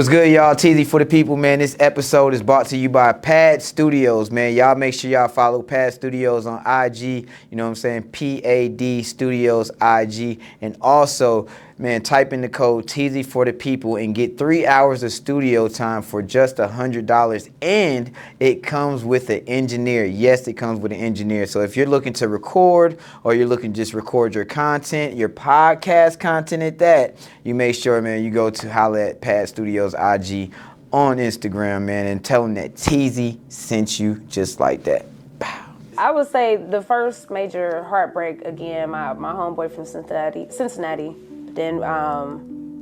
What's good, y'all? Teezy for the people, man. This episode is brought to you by Pad Studios, man. Y'all make sure y'all follow Pad Studios on IG. You know what I'm saying? PAD Studios IG. And also, man, type in the code Teezy for the people and get 3 hours of studio time for just $100. And it comes with an engineer. Yes, it comes with an engineer. So if you're looking to record or you're looking to just record your content, your podcast content at that, you make sure, man, you go to holla at Pad Studios IG on Instagram, man, and tell them that Teezy sent you just like that. Pow. I would say the first major heartbreak, again, my homeboy from Cincinnati. Then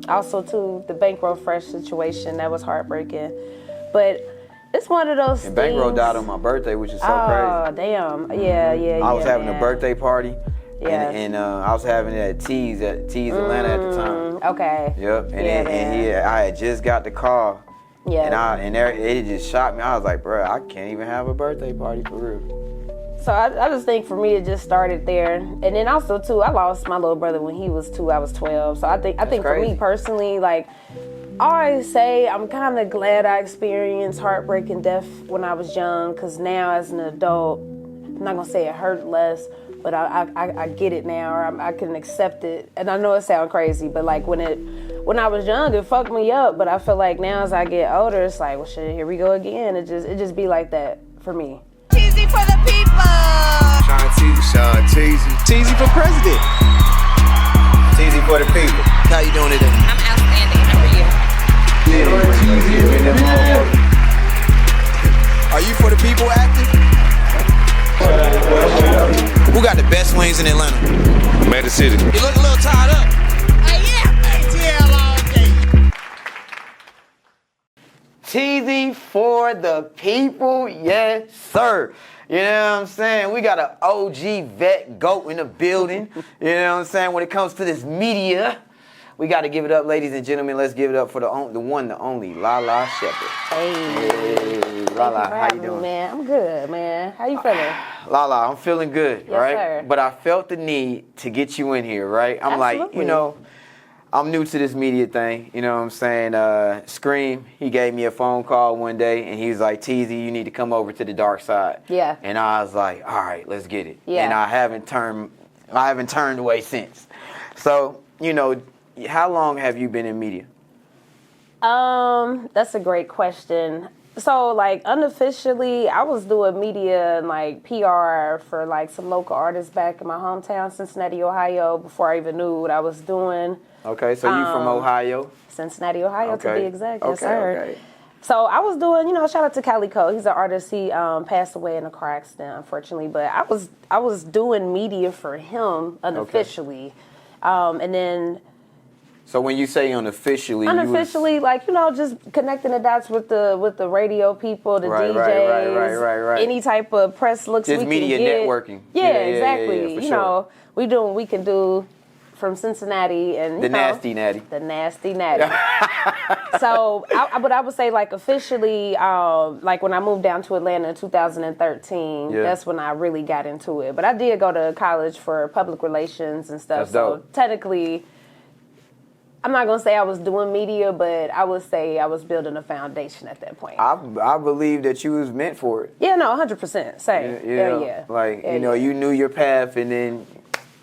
also too the Bankroll Fresh situation, that was heartbreaking. But it's one of those things. Bankroll died on my birthday, which is so crazy. Oh damn, yeah. I was having a birthday party. Yeah. And I was having it at Teezy Atlanta at the time. Okay. Yep. And I had just got the call. Yeah. And it just shocked me. I was like, bro, I can't even have a birthday party for real. So I just think for me it just started there, and then also too I lost my little brother when he was 2, I was 12. So I think for me personally, like I always say, I'm kind of glad I experienced heartbreak and death when I was young, because now as an adult, I'm not gonna say it hurt less, but I get it now, or I can accept it. And I know it sounds crazy, but like when I was young, it fucked me up. But I feel like now as I get older, it's like, well, shit, here we go again. It just be like that for me. Teezy for the people. Sean Teezy. Teezy for president. Teezy for the people. How you doing today? I'm outstanding. How are you? Are you for the people active? Who got the best wings in Atlanta? Magic City. You look a little tied up. ATL all day. Teezy for the people, yes, sir. You know what I'm saying? We got an OG vet GOAT in the building. You know what I'm saying? When it comes to this media, we got to give it up, ladies and gentlemen. Let's give it up for the one, the only, LaLaa Shepard. Hey, LaLaa, how you doing? Man, I'm good, man. How you feeling? LaLaa, I'm feeling good, Yes, right? sir. But I felt the need to get you in here, right? I'm like, Absolutely. you know, I'm new to this media thing, you know what I'm saying? Scream, he gave me a phone call one day, and he was like, Teezy, you need to come over to the dark side. Yeah. And I was like, all right, let's get it. Yeah. And I haven't turned away since. So, you know, how long have you been in media? That's a great question. So, like, unofficially, I was doing media and, like, PR for, like, some local artists back in my hometown, Cincinnati, Ohio, before I even knew what I was doing. Okay, so you from Ohio? Cincinnati, Ohio, to be exact. Yes, Okay, sir. okay. So I was doing, you know, shout out to Calico. He's an artist. He passed away in a car accident, unfortunately. But I was doing media for him unofficially, and then So when you say unofficially, like, you know, just connecting the dots with the radio people, the DJs, right. any type of press looks Just we media can get. networking. Yeah, exactly. For you sure. know, we do what we can do from Cincinnati and The nasty natty. The nasty natty. So, but I would say, like, officially, like when I moved down to Atlanta in 2013, that's when I really got into it. But I did go to college for public relations and stuff. That's dope. So technically, I'm not gonna say I was doing media, but I would say I was building a foundation at that point. I believe that you was meant for it. Yeah, no, 100%. Same. You know, yeah. Like, Yeah, you know, you knew your path and then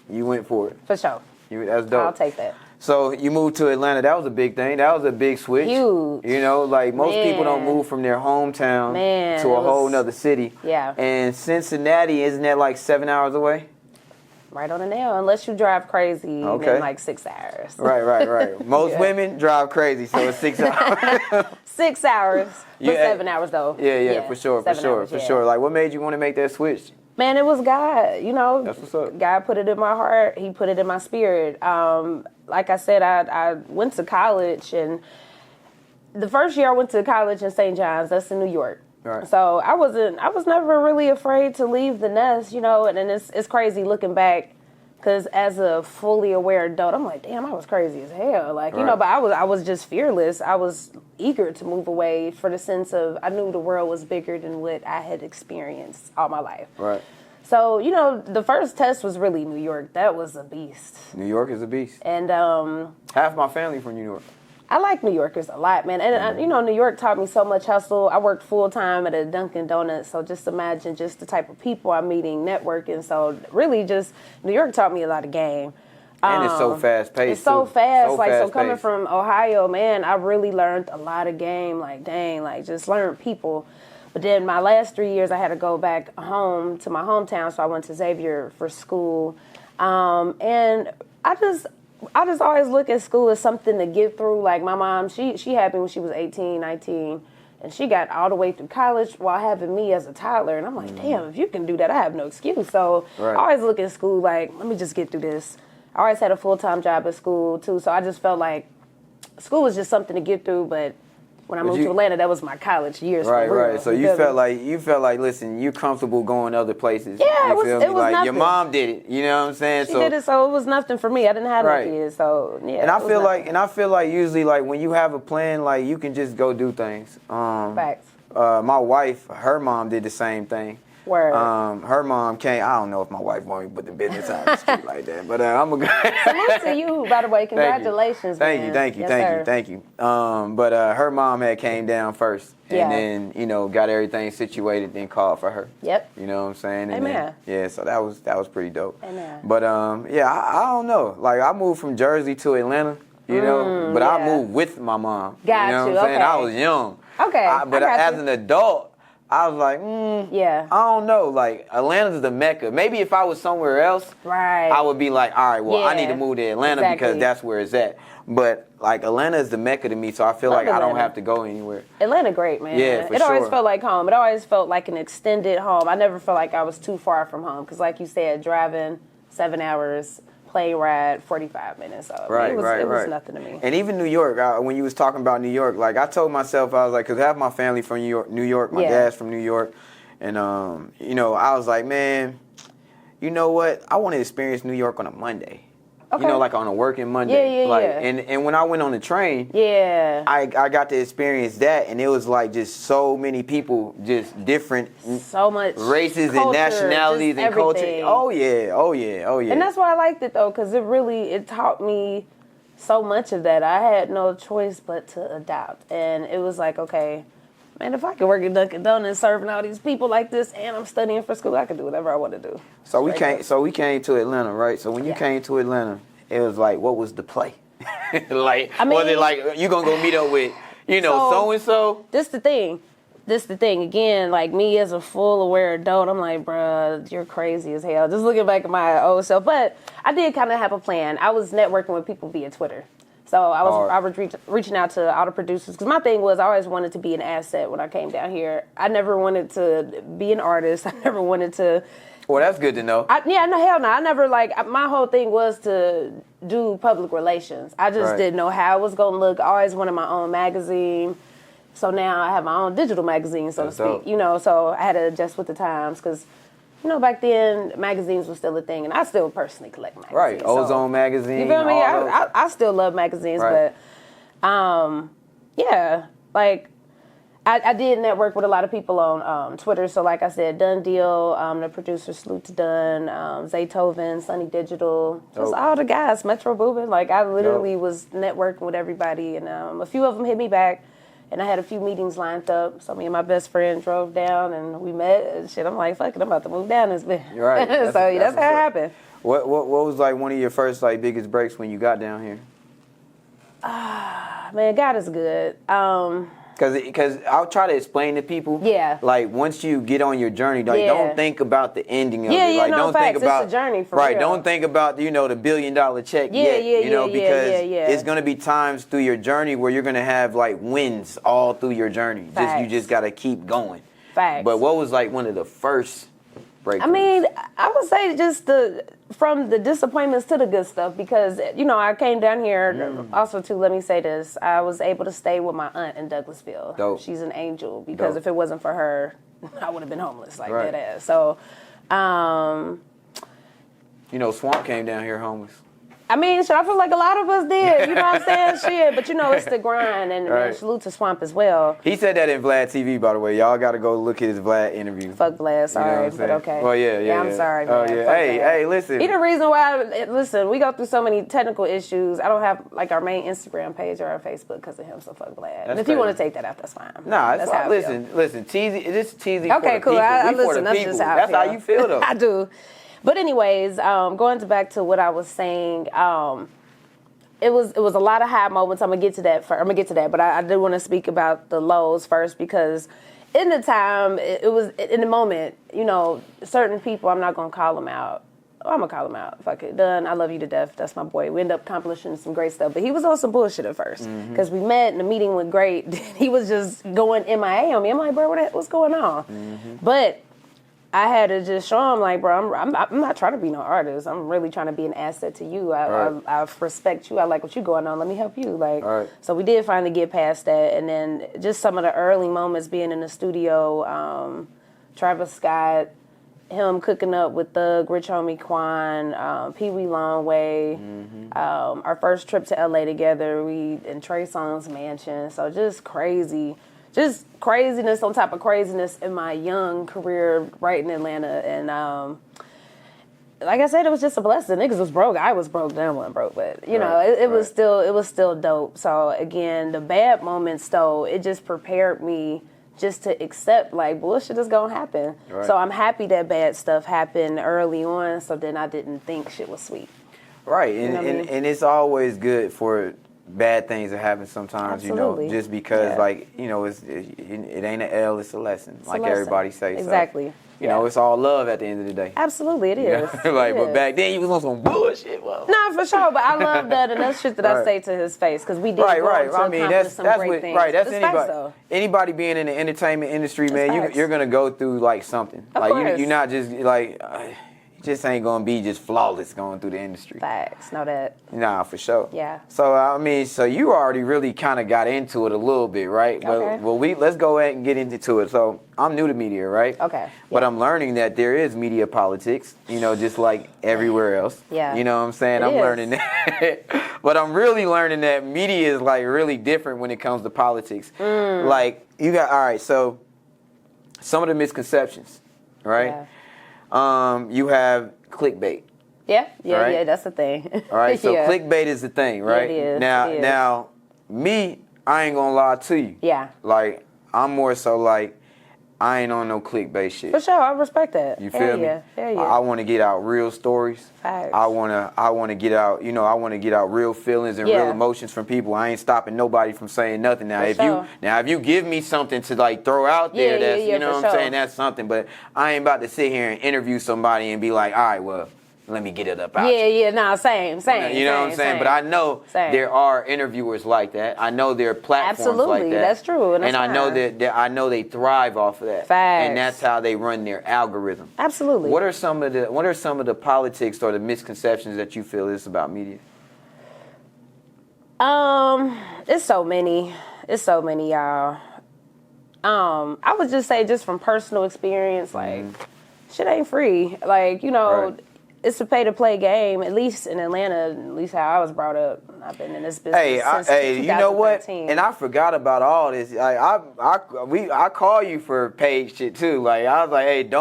you went for it. For sure. That's dope. I'll take that. So you moved to Atlanta. That was a big thing. That was a big switch. Huge. You know, like most people don't Man. move from their hometown Man, to a it whole was- nother city. Yeah. And Cincinnati, isn't that like 7 hours away? Right on the nail. Unless you drive crazy, Okay. then like 6 hours. Right. Most women drive crazy, so it's 6 hours. 6 hours. But Yeah. 7 hours though. Yeah, for sure. 7 hours, yeah. Like, what made you want to make that switch? Man, it was God, you know. That's what's up. God put it in my heart. He put it in my spirit. Like I said, I went to college, and the first year I went to college in St. John's, that's in New York. Right. So I was never really afraid to leave the nest, you know, and then it's crazy looking back, because as a fully aware adult, I'm like, damn, I was crazy as hell. Like, you know, but I was just fearless. I was eager to move away for the sense of I knew the world was bigger than what I had experienced all my life. Right. So, you know, the first test was really New York. That was a beast. New York is a beast. And Half my family from New York. I like New Yorkers a lot, man. And, you know, New York taught me so much hustle. I worked full-time at a Dunkin' Donuts, so just imagine just the type of people I'm meeting, networking. So really just New York taught me a lot of game. And it's so fast-paced, It's so fast. So like, so fast-paced. coming from Ohio, man, I really learned a lot of game. Like, dang, like, just learned people. But then my last 3 years, I had to go back home to my hometown, so I went to Xavier for school. And I just always look at school as something to get through. Like, my mom, she had me when she was 18, 19, and she got all the way through college while having me as a toddler. And I'm like, damn, if you can do that, I have no excuse. So I always look at school like, let me just get through this. I always had a full-time job at school, too, so I just felt like school was just something to get through, but when I moved to Atlanta, that was my college years. Right, for real. right. So you felt like, listen, you're comfortable going other places. Yeah, you feel it me? was like nothing. your mom did it. You know what I'm saying? She did it, so it was nothing for me. I didn't have no kids, so yeah. And I feel like usually like when you have a plan, like you can just go do things. Facts. My wife, her mom did the same thing. Word. Her mom came. I don't know if my wife wanted me to put the business out on the street like that, but I'm a guy. Salute to you, by the way. Congratulations, Thank man. you, thank you, Yes, thank sir. you, thank you. But her mom had came down first, and then got everything situated, then called for her. Yep. You know what I'm saying? And Amen. Then, so that was pretty dope. Amen. But I don't know. Like I moved from Jersey to Atlanta, you know, but I moved with my mom. Got you know you, what I'm saying? okay. I was young. Okay. But I got as you. an adult, I was like, Yeah. I don't know. Like, Atlanta's the mecca. Maybe if I was somewhere else, Right. I would be like, all right, well, I need Yeah. to move to Atlanta Exactly. because that's where it's at. But, like, Atlanta is the mecca to me, so I feel like I don't Atlanta. have to go anywhere. Atlanta great, man. Yeah, for It always sure. felt like home. It always felt like an extended home. I never felt like I was too far from home because, like you said, driving 7 hours, plane ride 45 minutes. So Right, it was, right, it was right. nothing to me. And even New York, when you was talking about New York, like, I told myself, I was like, because I have my family from New York, my Yeah. dad's from New York. And, I was like, man, you know what? I want to experience New York on a Monday. Okay. You know, like on a working Monday. Yeah. And when I went on the train, Yeah. I got to experience that, and it was like just so many people, just different So much races culture, and nationalities just and culture. everything. Oh yeah. And that's why I liked it, though, because it taught me so much of that. I had no choice but to adopt. And it was like, okay, man, if I could work at Dunkin' Donuts serving all these people like this and I'm studying for school, I could do whatever I want to do. So we came to Atlanta, right? So when you came to Atlanta, it was like, what was the play? Like, was it like you gonna go meet up with, so and so? This the thing. Again, like me as a full aware adult, I'm like, bruh, you're crazy as hell. Just looking back at my old self. But I did kind of have a plan. I was networking with people via Twitter. So I was reaching out to all the producers because my thing was I always wanted to be an asset when I came down here. I never wanted to be an artist. I never wanted to. Well, that's good to know. Hell no. I never my whole thing was to do public relations. I just didn't know how it was going to look. I always wanted my own magazine. So now I have my own digital magazine, so to speak. Dope. So I had to adjust with the times because, back then magazines were still a thing, and I still personally collect magazines. Right, so, Ozone magazine. you feel me? all those. I still love magazines, Right. but I did network with a lot of people on Twitter. So like I said, Done Deal, the producer Salute to Done, Zaytoven, Sunny Digital, just all the guys, Metro Boomin. Like I literally was networking with everybody, and a few of them hit me back. And I had a few meetings lined up. So me and my best friend drove down and we met and shit. I'm like, fuck it, I'm about to move down this bitch. Right. So that's how it happened. What was like one of your first like biggest breaks when you got down here? Man, God is good. Because I'll try to explain to people. Yeah. Like once you get on your journey, like don't think about the ending of it. Yeah, Like no, don't facts. think about It's a journey for right. real. Don't think about the $1 billion check yet. Because it's gonna be times through your journey where you're gonna have like wins all through your journey. You just gotta keep going. Facts. But what was like one of the first breakthroughs? I mean, I would say just from the disappointments to the good stuff because, I came down here. Also, too, let me say this. I was able to stay with my aunt in Douglasville. Dope. She's an angel because if it wasn't for her, I would have been homeless like Right. that ass. So, Swamp came down here homeless. I mean, shit, I feel like a lot of us did. You know what I'm saying? Shit, but you know, it's the grind, and, Right. and salute to Swamp as well. He said that in Vlad TV, by the way. Y'all got to go look at his Vlad interview. Fuck Vlad, sorry, You know what I'm but saying? okay. Well, yeah. I'm sorry, Oh, man. yeah. Fuck Hey, Vlad. hey, listen. He the reason why, listen, we go through so many technical issues. I don't have, like, our main Instagram page or our Facebook because of him, so fuck Vlad. And if you want to take that out, that's fine. Nah, it's that's fine. how I Listen, Teezy, this is Teezy for okay, the cool. people. I We for listen, the that's people. just how That's I how feel. you feel, though. I do. But anyways, going back to what I was saying, it was a lot of high moments. I'm gonna get to that, but I do want to speak about the lows first because in the time, it was in the moment. You know, certain people, I'm not gonna call them out. I'm gonna call him out. Fuck it, done. I love you to death. That's my boy. We end up accomplishing some great stuff, but he was on some bullshit at first because we met and the meeting went great. He was just going MIA on me. I'm like, bro, what's going on? But I had to just show him, like, bro, I'm not trying to be no artist. I'm really trying to be an asset to you. I respect you. I like what you going on. Let me help you. Like, so we did finally get past that. And then just some of the early moments being in the studio, Travis Scott, him cooking up with Thug, Rich Homie Quan, Pee Wee Longway, our first trip to LA together, we in Trey Songz's mansion. So just crazy. Just craziness on top of craziness in my young career right in Atlanta. And like I said, it was just a blessing. Niggas was broke. I was broke. Then I wasn't broke. But, you know, it was still dope. So, again, the bad moments, though, it just prepared me just to accept, like, bullshit is going to happen. Right. So I'm happy that bad stuff happened early on, so then I didn't think shit was sweet. Right. You know what I mean? And it's always good for bad things that happen sometimes, Absolutely. you know, just because, like, you know, it ain't an L, it's a lesson, it's like lesson. everybody says. Exactly. So, you know, it's all love at the end of the day. Absolutely, it is. Like, but back then, you was on some bullshit. Whoa. No, for sure, but I love that, and that's shit that I say to his face, because we did go on to I mean, accomplish some great things. Right, that's it's anybody being in the entertainment industry, man, you're going to go through, like, something. Of like, course. you're not just, like... just ain't gonna be just flawless going through the industry. Facts, know that. Nah, for sure. Yeah. So I mean, so you already really kind of got into it a little bit, right? Okay. Well, let's go ahead and get into it. So I'm new to media, right? Okay. But Yeah. I'm learning that there is media politics, you know, just like everywhere else. Yeah. You know what I'm saying? It I'm is. learning that. But I'm really learning that media is like really different when it comes to politics. Like you got so some of the misconceptions, right? Yeah. You have clickbait. Yeah, right? that's the thing. All right, so Yeah. clickbait is the thing, right? Yeah, it is. Now, It is. now, me, I ain't gonna lie to you. Yeah. Like, I'm more so like, I ain't on no clickbait shit. For sure, I respect that. You feel me? Yeah, hell yeah. I want to get out real stories. Facts. I want to get out, you know, I want to get out real feelings and real Yeah. emotions from people. I ain't stopping nobody from saying nothing. Now, For sure. if you give me something to like throw out there, Yeah, that's yeah, you know for what I'm sure. saying, that's something. But I ain't about to sit here and interview somebody and be like, all right, well, let me get it up out. Yeah, nah, same. You know what I'm saying? But I know there are interviewers like that. I know there are platforms Absolutely, like that. that's true, and that's I know fine. that I know they thrive off of that. Facts. And that's how they run their algorithm. Absolutely. What are some of the politics or the misconceptions that you feel is about media? It's so many, y'all. I would just say, just from personal experience, like, shit ain't free. Like, you know, it's a pay-to-play game, at least in Atlanta, at least how I was brought up. I've been in this business since 2013. You know what? And I forgot about all this. Like, I call you for paid shit, too. Like, I was like,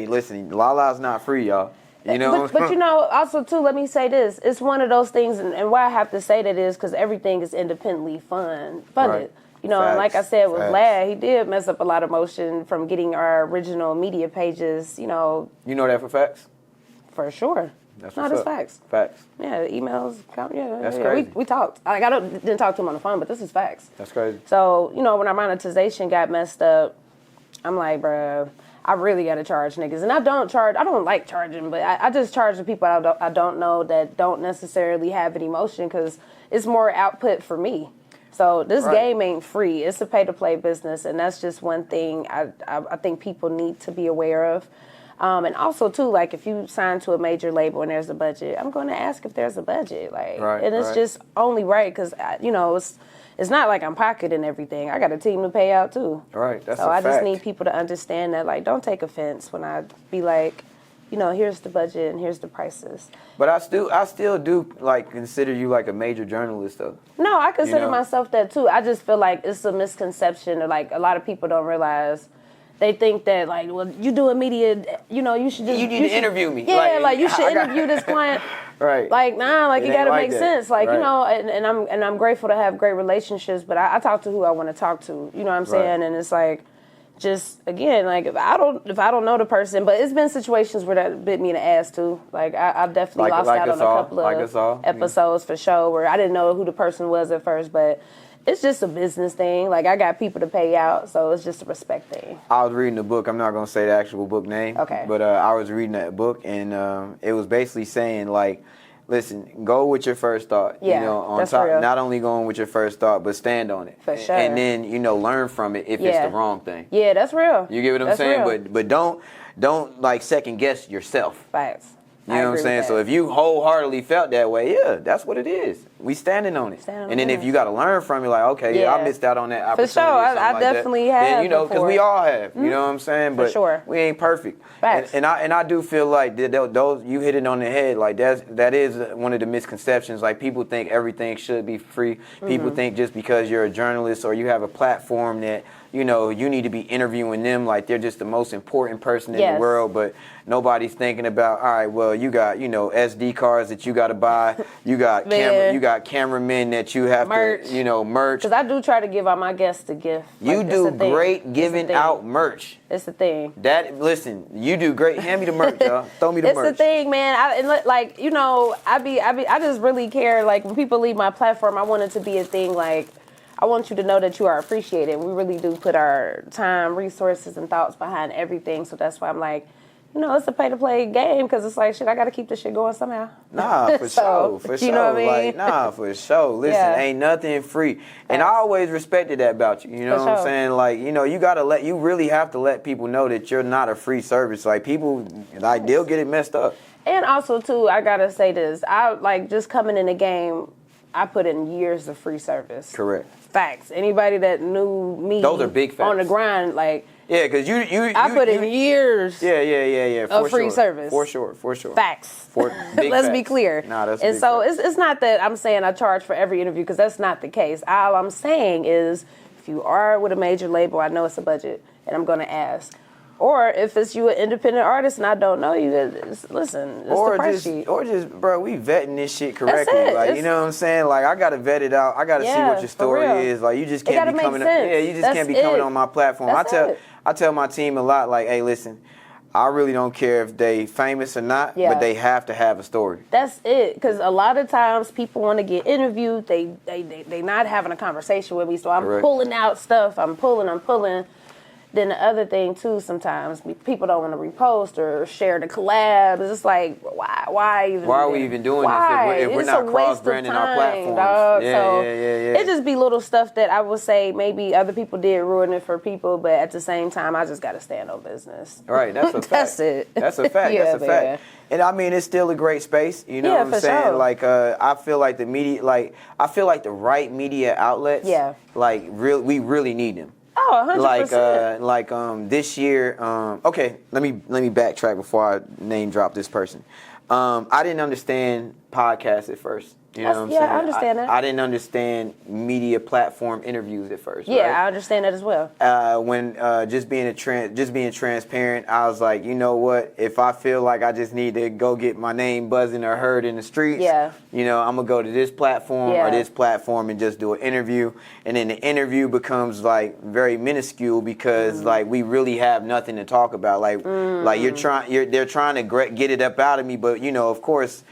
listen, LaLaa's not free, y'all. You know? But you know, also, too, let me say this. It's one of those things, and why I have to say that is because everything is independently funded. Right. You know, and like I said with Facts. Lad, he did mess up a lot of motion from getting our original media pages, you know. You know that for facts? For sure. That's No, what's that's up. facts. Facts. Yeah, emails, That's yeah. crazy. We talked. Like, didn't talk to him on the phone, but this is facts. That's crazy. So, you know, when our monetization got messed up, I'm like, bruh, I really got to charge niggas. And I don't like charging, but I just charge the people I don't know that don't necessarily have any motion because it's more output for me. So this game ain't free. It's a pay-to-play business, and that's just one thing I think people need to be aware of. And also, too, like, if you sign to a major label and there's a budget, I'm going to ask if there's a budget. Like, and it's just only right because, you know, it's not like I'm pocketing everything. I got a team to pay out, too. Right, that's so a I fact. just need people to understand that, like, don't take offense when I be like, here's the budget and here's the prices. But I still do like consider you like a major journalist though. No, I consider myself that too. I just feel like it's a misconception. Like a lot of people don't realize. They think that like, well, you doing media, you should just... You need to interview me. Yeah, like you should interview this client. Right. Like, nah, like it gotta make that. sense. Like, Right. and I'm grateful to have great relationships, but I talk to who I want to talk to. You know what I'm saying? Right. And it's like, just again, like if I don't know the person, but it's been situations where that bit me in the ass too. Like I've definitely lost out on a couple of episodes for sure where I didn't know who the person was at first, but it's just a business thing. Like I got people to pay out, so it's just a respect thing. I was reading the book. I'm not gonna say the actual book name. Okay. But I was reading that book, and it was basically saying like, listen, go with your first thought. Yeah, that's real. Not only going with your first thought, but stand on it. For sure. And then learn from it if it's the wrong thing. Yeah, that's real. You get what I'm saying? Real. But don't like second guess yourself. Facts. You know what I'm saying? So if you wholeheartedly felt that way, yeah, that's what it is. We standing on it. And then if you got to learn from it, like, okay, I missed out on that opportunity. For sure, I definitely have. Then, because we all have. You know what I'm saying? But for sure. We ain't perfect. Facts. And I do feel like those you hit it on the head. Like that is one of the misconceptions. Like people think everything should be free. People think just because you're a journalist or you have a platform that you need to be interviewing them like they're just the most important person in the world, but nobody's thinking about, all right, well, you got, SD cards that you got to buy. You got cameramen that you have to, merch. Because I do try to give out my guests a gift. You do great giving out merch. It's the thing. Listen, you do great. Hand me the merch, y'all. Throw me the merch. It's the thing, man. I just really care. Like when people leave my platform, I want it to be a thing like, I want you to know that you are appreciated. We really do put our time, resources, and thoughts behind everything. So that's why I'm like, it's a pay-to-play game because it's like, shit, I got to keep this shit going somehow. Nah, for sure. You know what I mean? Like, nah, for sure. Listen, ain't nothing free. And I always respected that about you. You know what I'm saying? Like, you really have to let people know that you're not a free service. Like, people, like, they'll get it messed up. And also, too, I got to say this. I, like, just coming in the game, I put in years of free service. Correct. Facts. Anybody that knew me those are big facts. On the grind, like because I put in years of free service. For sure. Facts. Let's be clear. Nah, that's and so it's not that I'm saying I charge for every interview because that's not the case. All I'm saying is if you are with a major label, I know it's a budget and I'm going to ask. Or if it's you an independent artist and I don't know you, listen, it's the price sheet. Or just, bro, we vetting this shit correctly. Like, you know what I'm saying? Like, I got to vet it out. I got to see what your story is. Like, you just can't be coming. You just can't be coming on my platform. I tell my team a lot, like, hey, listen, I really don't care if they famous or not, but they have to have a story. That's it, because a lot of times people want to get interviewed. They not having a conversation with me, so I'm pulling out stuff. I'm pulling. Then the other thing too, sometimes people don't want to repost or share the collabs. It's just like, why even? Why are we even doing this if we're not cross-branding our platforms? Dog. Yeah. It just be little stuff that I would say maybe other people did ruin it for people, but at the same time, I just got to stand on business. Right, that's a fact. That's it. That's a fact. That's a fact. And I mean, it's still a great space. You know what I'm saying? Sure. Like, I feel like the media, I feel like the right media outlets, we really need them. Oh, 100%. Like this year, okay, let me backtrack before I name drop this person. I didn't understand podcasts at first. You know what I'm saying? I understand that. I didn't understand media platform interviews at first. Yeah, right? I understand that as well. When just being transparent, I was like, you know what? If I feel like I just need to go get my name buzzing or heard in the streets, I'm gonna go to this platform or this platform and just do an interview. And then the interview becomes like very minuscule because like we really have nothing to talk about. Like they're trying to get it up out of me, but of course.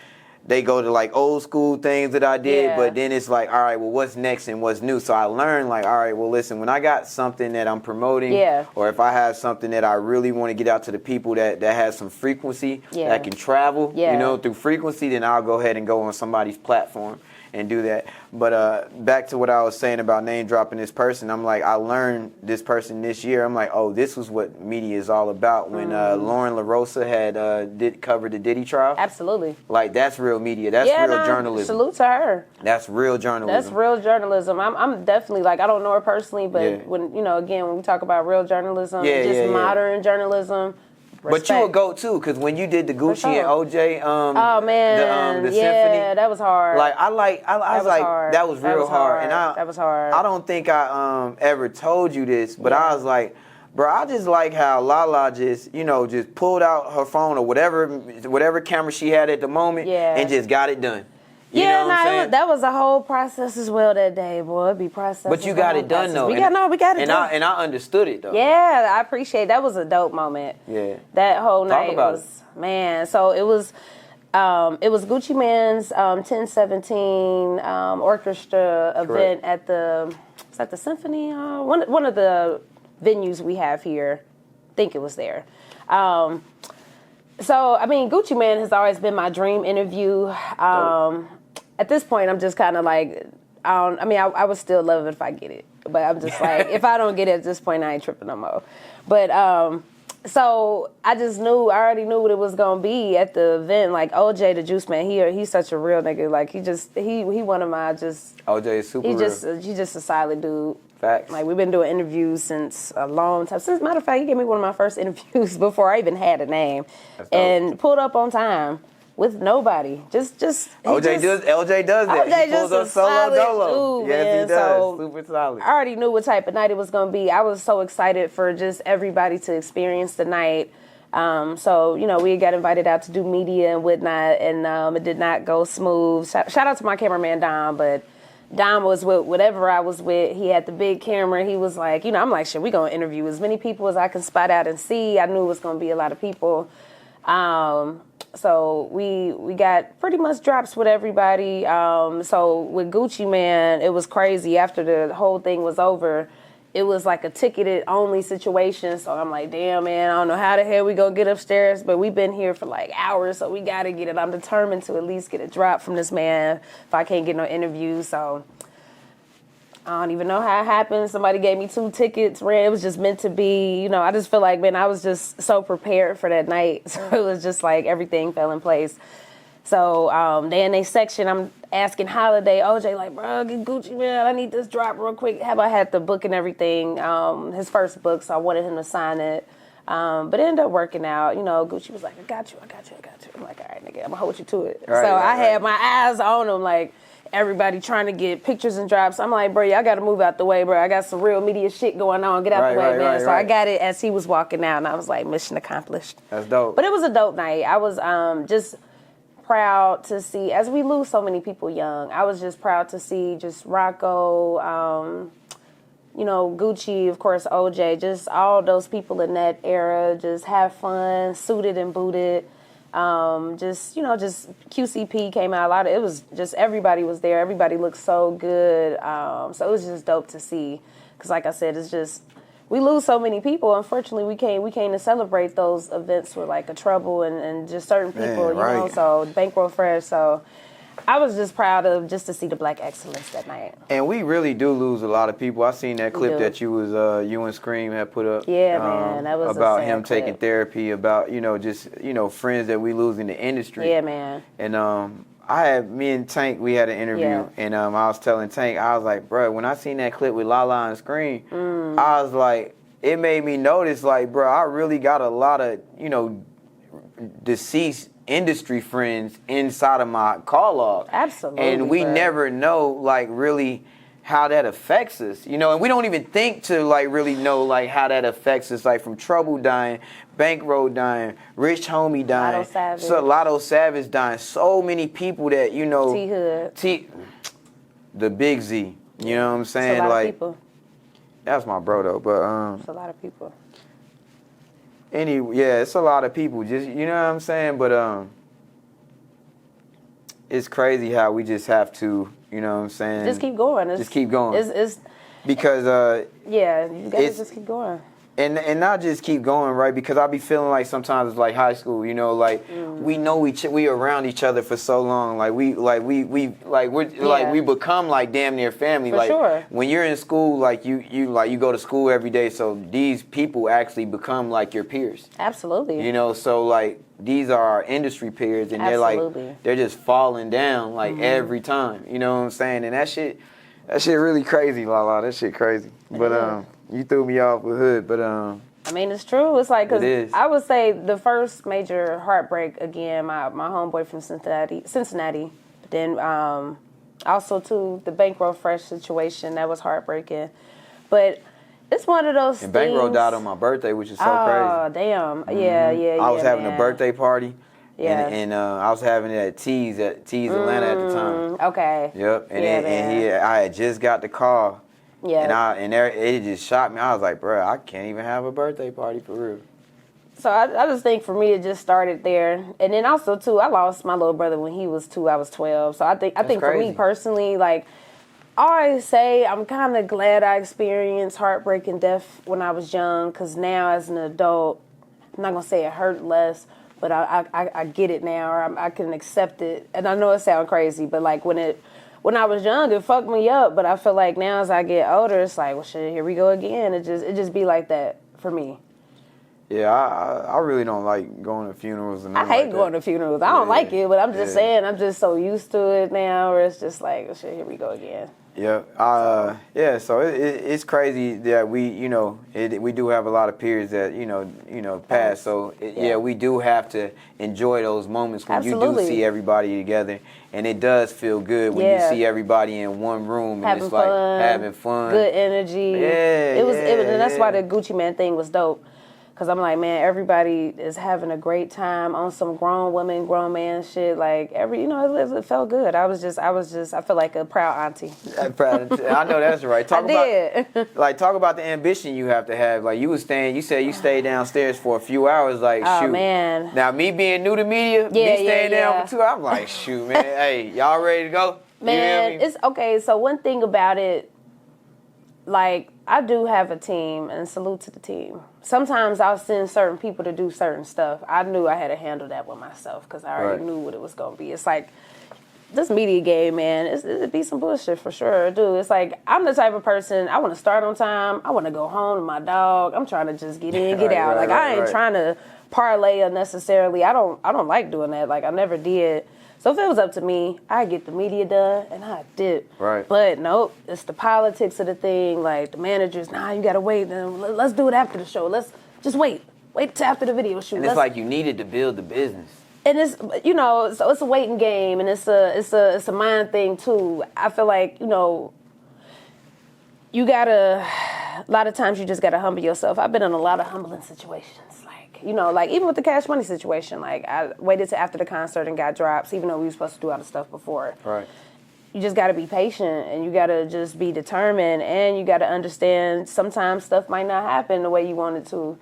They go to like old school things that I did, but then it's like, all right, well, what's next and what's new? So I learned like, all right, well, listen, when I got something that I'm promoting, or if I have something that I really want to get out to the people that has some frequency, that can travel, through frequency, then I'll go ahead and go on somebody's platform and do that. But back to what I was saying about name dropping this person, I'm like, I learned this person this year. I'm like, oh, this was what media is all about. When Lauren LaRosa had covered the Diddy trial. Absolutely. Like, that's real media. That's real journalism. Salute to her. That's real journalism. That's real journalism. I'm definitely, like, I don't know her personally, but when, again, when we talk about real journalism, modern journalism, But you a GOAT too, because when you did the Gucci and OJ, oh man, the yeah, symphony, that was hard. Like I was like, hard. that was real hard, and that was hard. I don't think I ever told you this, but I was like, bro, I just like how LaLaa just, just pulled out her phone or whatever camera she had at the moment, and just got it done. You know what I'm saying? That was a whole process as well that day, boy. It'd be processing. But you got it done though. We got it done. And I understood it though. Yeah, I appreciate that. Was a dope moment. Yeah. That whole night was it. man. So it was Gucci Mane's 1017 orchestra event at the Symphony, one of the venues we have here. I think it was there. So I mean, Gucci Mane has always been my dream interview. At this point, I'm just kind of like, I would still love it if I get it. But I'm just like, if I don't get it at this point, I ain't tripping no more. But so I already knew what it was gonna be at the event. Like OJ the Juice Man, he's such a real nigga. Like he one of my OJ is super real. He's just a solid dude. Facts. Like we've been doing interviews since a long time. Since matter of fact, he gave me one of my first interviews before I even had a name, and pulled up on time with nobody. Just LJ does that. OJ he pulls just up a solo solid dolo. dude, Yes, man. he does. So super solid. I already knew what type of night it was gonna be. I was so excited for just everybody to experience the night. So we got invited out to do media and whatnot, and it did not go smooth. Shout out to my cameraman Dom, but Dom was with whatever I was with. He had the big camera. He was like, I'm like, shit, we gonna interview as many people as I can spot out and see. I knew it was gonna be a lot of people. So we got pretty much drops with everybody. So with Gucci Mane, it was crazy. After the whole thing was over, it was like a ticketed only situation. So I'm like, damn, man, I don't know how the hell we gonna get upstairs, but we've been here for like hours, so we gotta get it. I'm determined to at least get a drop from this man if I can't get no interview. So I don't even know how it happened. Somebody gave me 2 tickets, ran. It was just meant to be. I just feel like, man, I was just so prepared for that night. So it was just like everything fell in place. So they in their section, I'm asking Holiday, OJ, like, bro, get Gucci, man, I need this drop real quick. I had the book and everything, his first book, so I wanted him to sign it. But it ended up working out. Gucci was like, I got you. I'm like, all right, nigga, I'm going to hold you to it. I had my eyes on him, like, everybody trying to get pictures and drops. I'm like, bro, y'all got to move out the way, bro. I got some real media shit going on. Get out the way, man. So I got it as he was walking out, and I was like, mission accomplished. That's dope. But it was a dope night. I was just proud to see, as we lose so many people young, I was just proud to see just Rocco, Gucci, of course, OJ, just all those people in that era just have fun, suited and booted. Just QCP came out it was just everybody was there. Everybody looked so good. So it was just dope to see. Because like I said, it's just, we lose so many people. Unfortunately, we came to celebrate those events with like a trouble and just certain people, so bankroll fresh. So I was just proud of just to see the black excellence that night. And we really do lose a lot of people. I seen that clip that you and Scream had put up. Yeah, man, that was about a sad him clip. taking therapy, about friends that we lose in the industry. Yeah, man. And me and Tank, we had an interview, and I was telling Tank, I was like, bro, when I seen that clip with LaLaa and Scream, I was like, it made me notice, like, bro, I really got a lot of deceased industry friends inside of my call log. Absolutely. And we never know, like, really how that affects us, and we don't even think to, like, really know, like, how that affects us, like, from Trouble dying, Bankroll dying, Rich Homie dying, Lotto Savage dying, so many people that, T-Hood. The Big Z, you know what I'm saying? It's a lot like, of people. That's my bro, though, but... It's a lot of people. It's a lot of people, just, you know what I'm saying? But it's crazy how we just have to, you know what I'm saying? Just keep going. Just keep going. It's because you gotta just keep going. And not just keep going, right? Because I be feeling like sometimes it's like high school, like we know we around each other for so long, like we become like damn near family. For like sure. When you're in school, like you go to school every day, so these people actually become like your peers. Absolutely. So like these are our industry peers, and they're just falling down like every time. You know what I'm saying? And that shit really crazy, LaLaa. That shit crazy. But you threw me off with Hood, but I mean, it's true. It's like, It is. I would say the first major heartbreak, again, my homeboy from Cincinnati. But then also, too, the Bankroll Fresh situation, that was heartbreaking. But it's one of those And things. Bankroll died on my birthday, which is so crazy. crazy. Oh, damn. Yeah. I was having a birthday party. Yeah. And I was having it at Teezy Atlanta at the time. Okay. Yep. And I had just got the call. Yeah. And it just shocked me. I was like, bro, I can't even have a birthday party for real. So I just think for me it just started there, and then also too I lost my little brother when he was 2. I was 12. So I think for me personally, like I always say, I'm kind of glad I experienced heartbreak and death when I was young, because now as an adult, I'm not gonna say it hurt less, but I get it now, or I can accept it. And I know it sounds crazy, but like when I was young, it fucked me up. But I feel like now as I get older, it's like, well, shit, here we go again. It just be like that for me. Yeah, I really don't like going to funerals and I hate going to funerals. I don't like it, but I'm just saying, I'm just so used to it now, where it's just like, well, shit, here we go again. Yeah, so it's crazy that we do have a lot of peers that pass. So we do have to enjoy those moments when you do see everybody together, and it does feel good when you see everybody in one room and it's like having fun, good energy. And that's why the Gucci Mane thing was dope. Cause I'm like, man, everybody is having a great time on some grown woman, grown man shit. Like it felt good. I feel like a proud auntie. I know that's right. Talk about the ambition you have to have. Like you said you stayed downstairs for a few hours. Like, oh, shoot. Man. Now me being new to media, me staying down for 2 hours, I'm like, shoot, man. Hey, y'all ready to go? Man, it's okay. So one thing about it, like, I do have a team, and salute to the team. Sometimes I'll send certain people to do certain stuff. I knew I had to handle that with myself because I already knew what it was going to be. It's like, this media game, man, it'd be some bullshit for sure, dude. It's like, I'm the type of person, I want to start on time. I want to go home to my dog. I'm trying to just get in, get out. I ain't trying to parlay unnecessarily. I don't like doing that. Like, I never did. So if it was up to me, I'd get the media done, and I'd dip. Right. But nope, it's the politics of the thing. Like, the managers, you got to wait. Then let's do it after the show. Let's just wait. Wait till after the video shoot. And it's like you needed to build the business. And it's, so it's a waiting game, and it's a mind thing, too. I feel like, you got to, a lot of times you just got to humble yourself. I've been in a lot of humbling situations. Like even with the Cash Money situation, like I waited till after the concert and got drops, even though we were supposed to do other stuff before. Right. You just got to be patient, and you got to just be determined, and you got to understand sometimes stuff might not happen the way you want it to.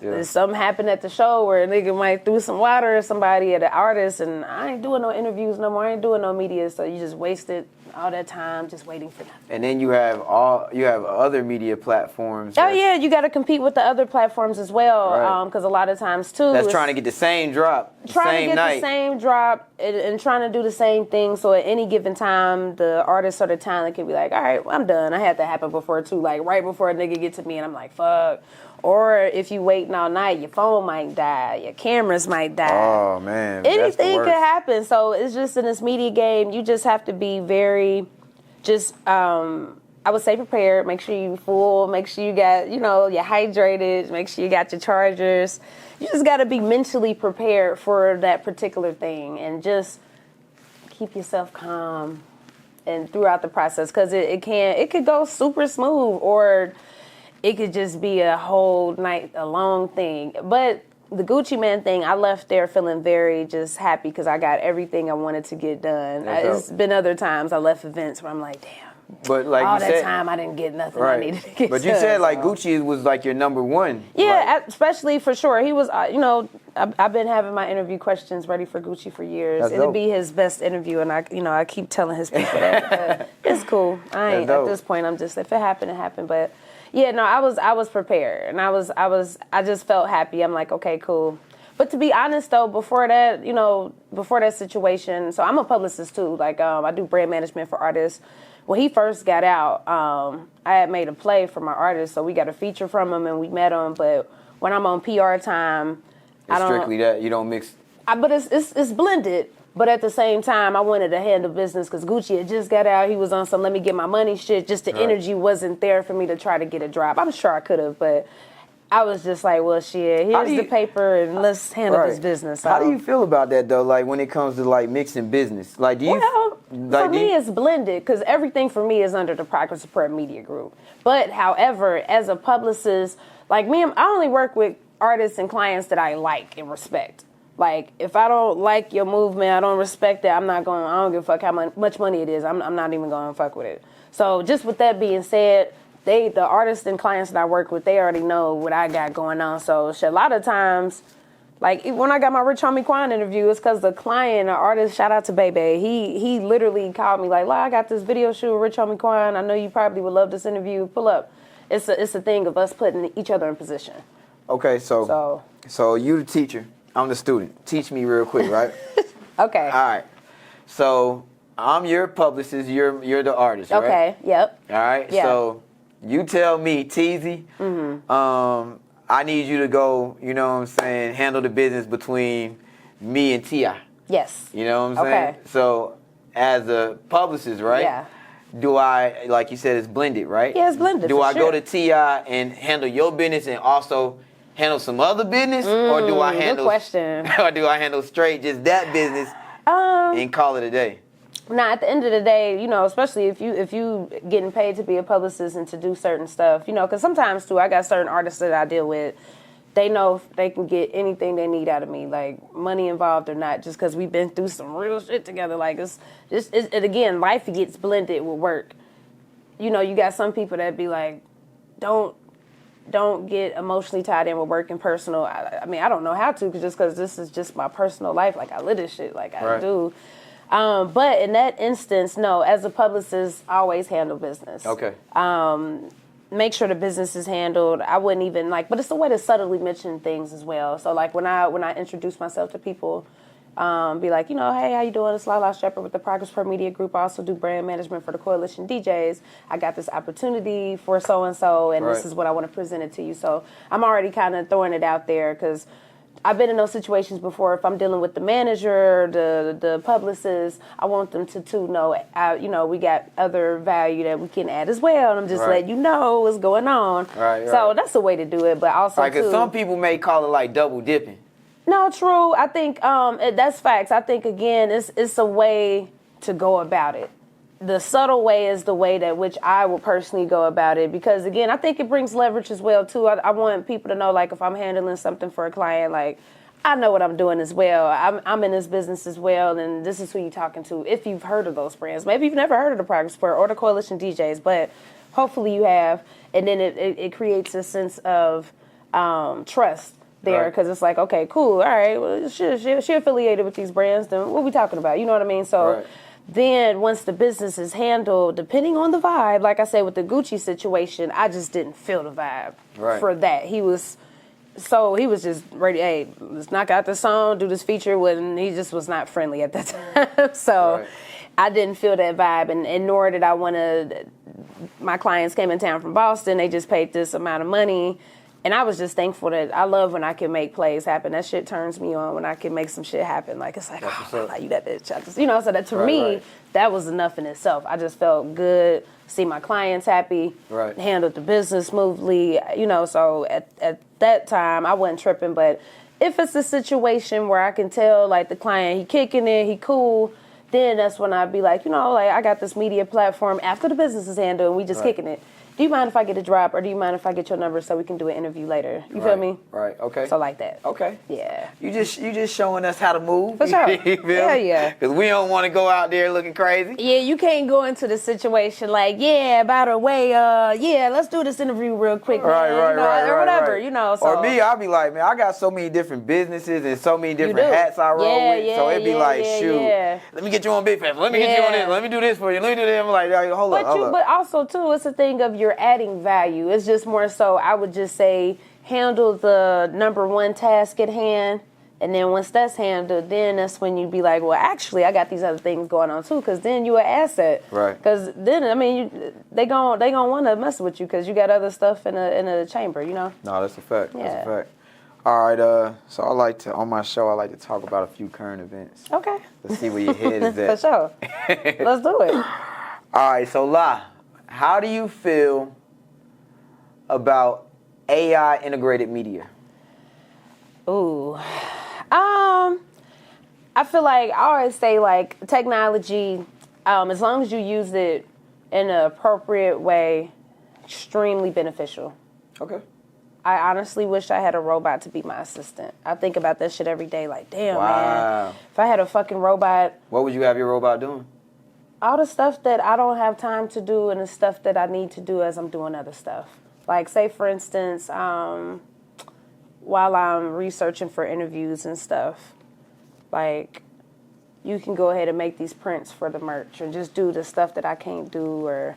Yeah. Something happened at the show where a nigga might threw some water at somebody, at an artist, and I ain't doing no interviews no more. I ain't doing no media, so you just wasted all that time just waiting for nothing. And then you have other media platforms. Oh yeah, you got to compete with the other platforms as well, because a lot of times too, that's trying to get the same drop, trying to get the same drop, and trying to do the same thing. So at any given time, the artist or the talent can be like, all right, well, I'm done. I had that happen before too, like right before a nigga get to me, and I'm like, fuck. Or if you waiting all night, your phone might die, your cameras might die. Oh, man. Anything could happen. So it's just in this media game, you just have to be very, I would say prepared. Make sure you're full. Make sure you got, you're hydrated. Make sure you got your chargers. You just got to be mentally prepared for that particular thing, and just keep yourself calm and throughout the process, because it could go super smooth, or it could just be a whole night, a long thing. But the Gucci Mane thing, I left there feeling very just happy because I got everything I wanted to get done. It's been other times I left events where I'm like, damn. But like all you that said, time I didn't get nothing I needed to get. But you said like Gucci was like your number one. Yeah, especially for sure. He was, I've been having my interview questions ready for Gucci for years. It'll be his best interview, and I keep telling his people that. It's cool. At this point, I'm just, if it happened, it happened. But yeah, no, I was prepared, and I just felt happy. I'm like, okay, cool. But to be honest though, before that situation, so I'm a publicist too. Like I do brand management for artists. When he first got out, I had made a play for my artist, so we got a feature from him and we met him. But when I'm on PR time, it's strictly that you don't mix. But it's blended. But at the same time, I wanted to handle business because Gucci had just got out. He was on some let me get my money shit. Just the energy wasn't there for me to try to get a drop. I'm sure I could have, but I was just like, well, shit, here's the paper and let's handle this business. So. How do you feel about that though? Like when it comes to like mixing business, like do you? Well, for me, it's blended because everything for me is under the Proctor Support Media Group. But however, as a publicist, like me, I only work with artists and clients that I like and respect. Like if I don't like your movement, I don't respect it. I don't give a fuck how much money it is. I'm not even going to fuck with it. So just with that being said. The artists and clients that I work with, they already know what I got going on. So a lot of times, like when I got my Rich Homie Quan interview, it's because the client, the artist, shout out to Bebe, he literally called me like, "La, I got this video shoot with Rich Homie Quan. I know you probably would love this interview. Pull up." It's a thing of us putting each other in position. Okay, so you the teacher, I'm the student. Teach me real quick, right? Okay. All right. So I'm your publicist. You're the artist, right? Okay. Yep. All right. Yeah. So. You tell me, Teezy, I need you to go, you know what I'm saying, handle the business between me and T.I. Yes. You know what I'm saying? Okay. So, as a publicist, right? Yeah. Do I, like you said, it's blended, right? Yeah, it's blended. Do I sure. go to T.I. and handle your business and also handle some other business? Or do I handle... Good question. Or do I handle straight just that business and call it a day? Now, at the end of the day, you know, especially if you getting paid to be a publicist and to do certain stuff, you know, because sometimes, too, I got certain artists that I deal with, they know they can get anything they need out of me, like money involved or not, just because we've been through some real shit together. Like, again, life gets blended with work. You know, you got some people that be like, don't get emotionally tied in with work and personal. I mean, I don't know how to, just because this is just my personal life. Like, I live this shit, like I do. But in that instance, no, as a publicist, I always handle business. Okay. Make sure the business is handled. I wouldn't even but it's a way to subtly mention things as well. So like when I introduce myself to people, be like, you know, hey, how you doing? It's LaLaa Shepard with the Proctor Support Media Group. I also do brand management for the Coalition DJs. I got this opportunity for so-and-so, and this is what I want to present it to you. So I'm already kind of throwing it out there because I've been in those situations before. If I'm dealing with the manager, the publicist, I want them to know, you know, we got other value that we can add as well. And I'm just letting you know what's going on. Right. So that's a way to do it. But also, because some people may call it like double dipping. No, true. I think that's facts. I think, again, it's a way to go about it. The subtle way is the way that which I will personally go about it because, again, I think it brings leverage as well, too. I want people to know, like, if I'm handling something for a client, like, I know what I'm doing as well. I'm in this business as well, and this is who you're talking to if you've heard of those brands. Maybe you've never heard of the Proctor Support or the Coalition DJs, but hopefully you have, and then it creates a sense of trust there because it's like, okay, cool, all right, well, she affiliated with these brands, then what are we talking about? You know what I mean? So then once the business is handled, depending on the vibe, like I said with the Gucci situation, I just didn't feel the vibe for that. He was just ready, hey, let's knock out this song, do this feature, when he just was not friendly at that time. So I didn't feel that vibe, and nor did I want to. My clients came in town from Boston, they just paid this amount of money. And I was just thankful that I love when I can make plays happen. That shit turns me on when I can make some shit happen. Like, it's like, oh, you that bitch. I just, you know, so that to me, that was enough in itself. I just felt good, see my clients happy, handled the business smoothly, you know, so at that time, I wasn't tripping. But if it's a situation where I can tell, like, the client, he kicking it, he cool, then that's when I'd be like, you know, like, I got this media platform after the business is handled and we just kicking it. Do you mind if I get a drop, or do you mind if I get your number so we can do an interview later? You feel me? Right. Okay. So like that. Okay. Yeah. You just showing us how to move. For sure. You feel me? Yeah. Because we don't want to go out there looking crazy. Yeah, you can't go into the situation like, yeah, by the way, let's do this interview real quick, man. Or whatever, you know. So. Or me, I'll be like, man, I got so many different businesses and so many different hats I roll with. So it'd be like, shoot, let me get you on Big Fest. Let me get you on this. Let me do this for you. Let me do that. I'm like, hold up. But also, too, it's a thing of you're adding value. It's just more so, I would just say, handle the number one task at hand, and then once that's handled, then that's when you'd be like, well, actually, I got these other things going on too, because then you're an asset. Right. Because then, I mean, they gon' want to mess with you because you got other stuff in a chamber, you know? No, that's a fact. Yeah. That's a fact. All right, so on my show, I like to talk about a few current events. Okay. Let's see where your head is at. For sure. Let's do it. All right, so La, how do you feel about AI integrated media? Ooh. I feel like I always say like technology, as long as you use it in an appropriate way, extremely beneficial. Okay. I honestly wish I had a robot to be my assistant. I think about that shit every day. Like, damn, Wow. man. If I had a fucking robot, What would you have your robot doing? all the stuff that I don't have time to do and the stuff that I need to do as I'm doing other stuff. Like, say, for instance, while I'm researching for interviews and stuff, like, you can go ahead and make these prints for the merch and just do the stuff that I can't do, or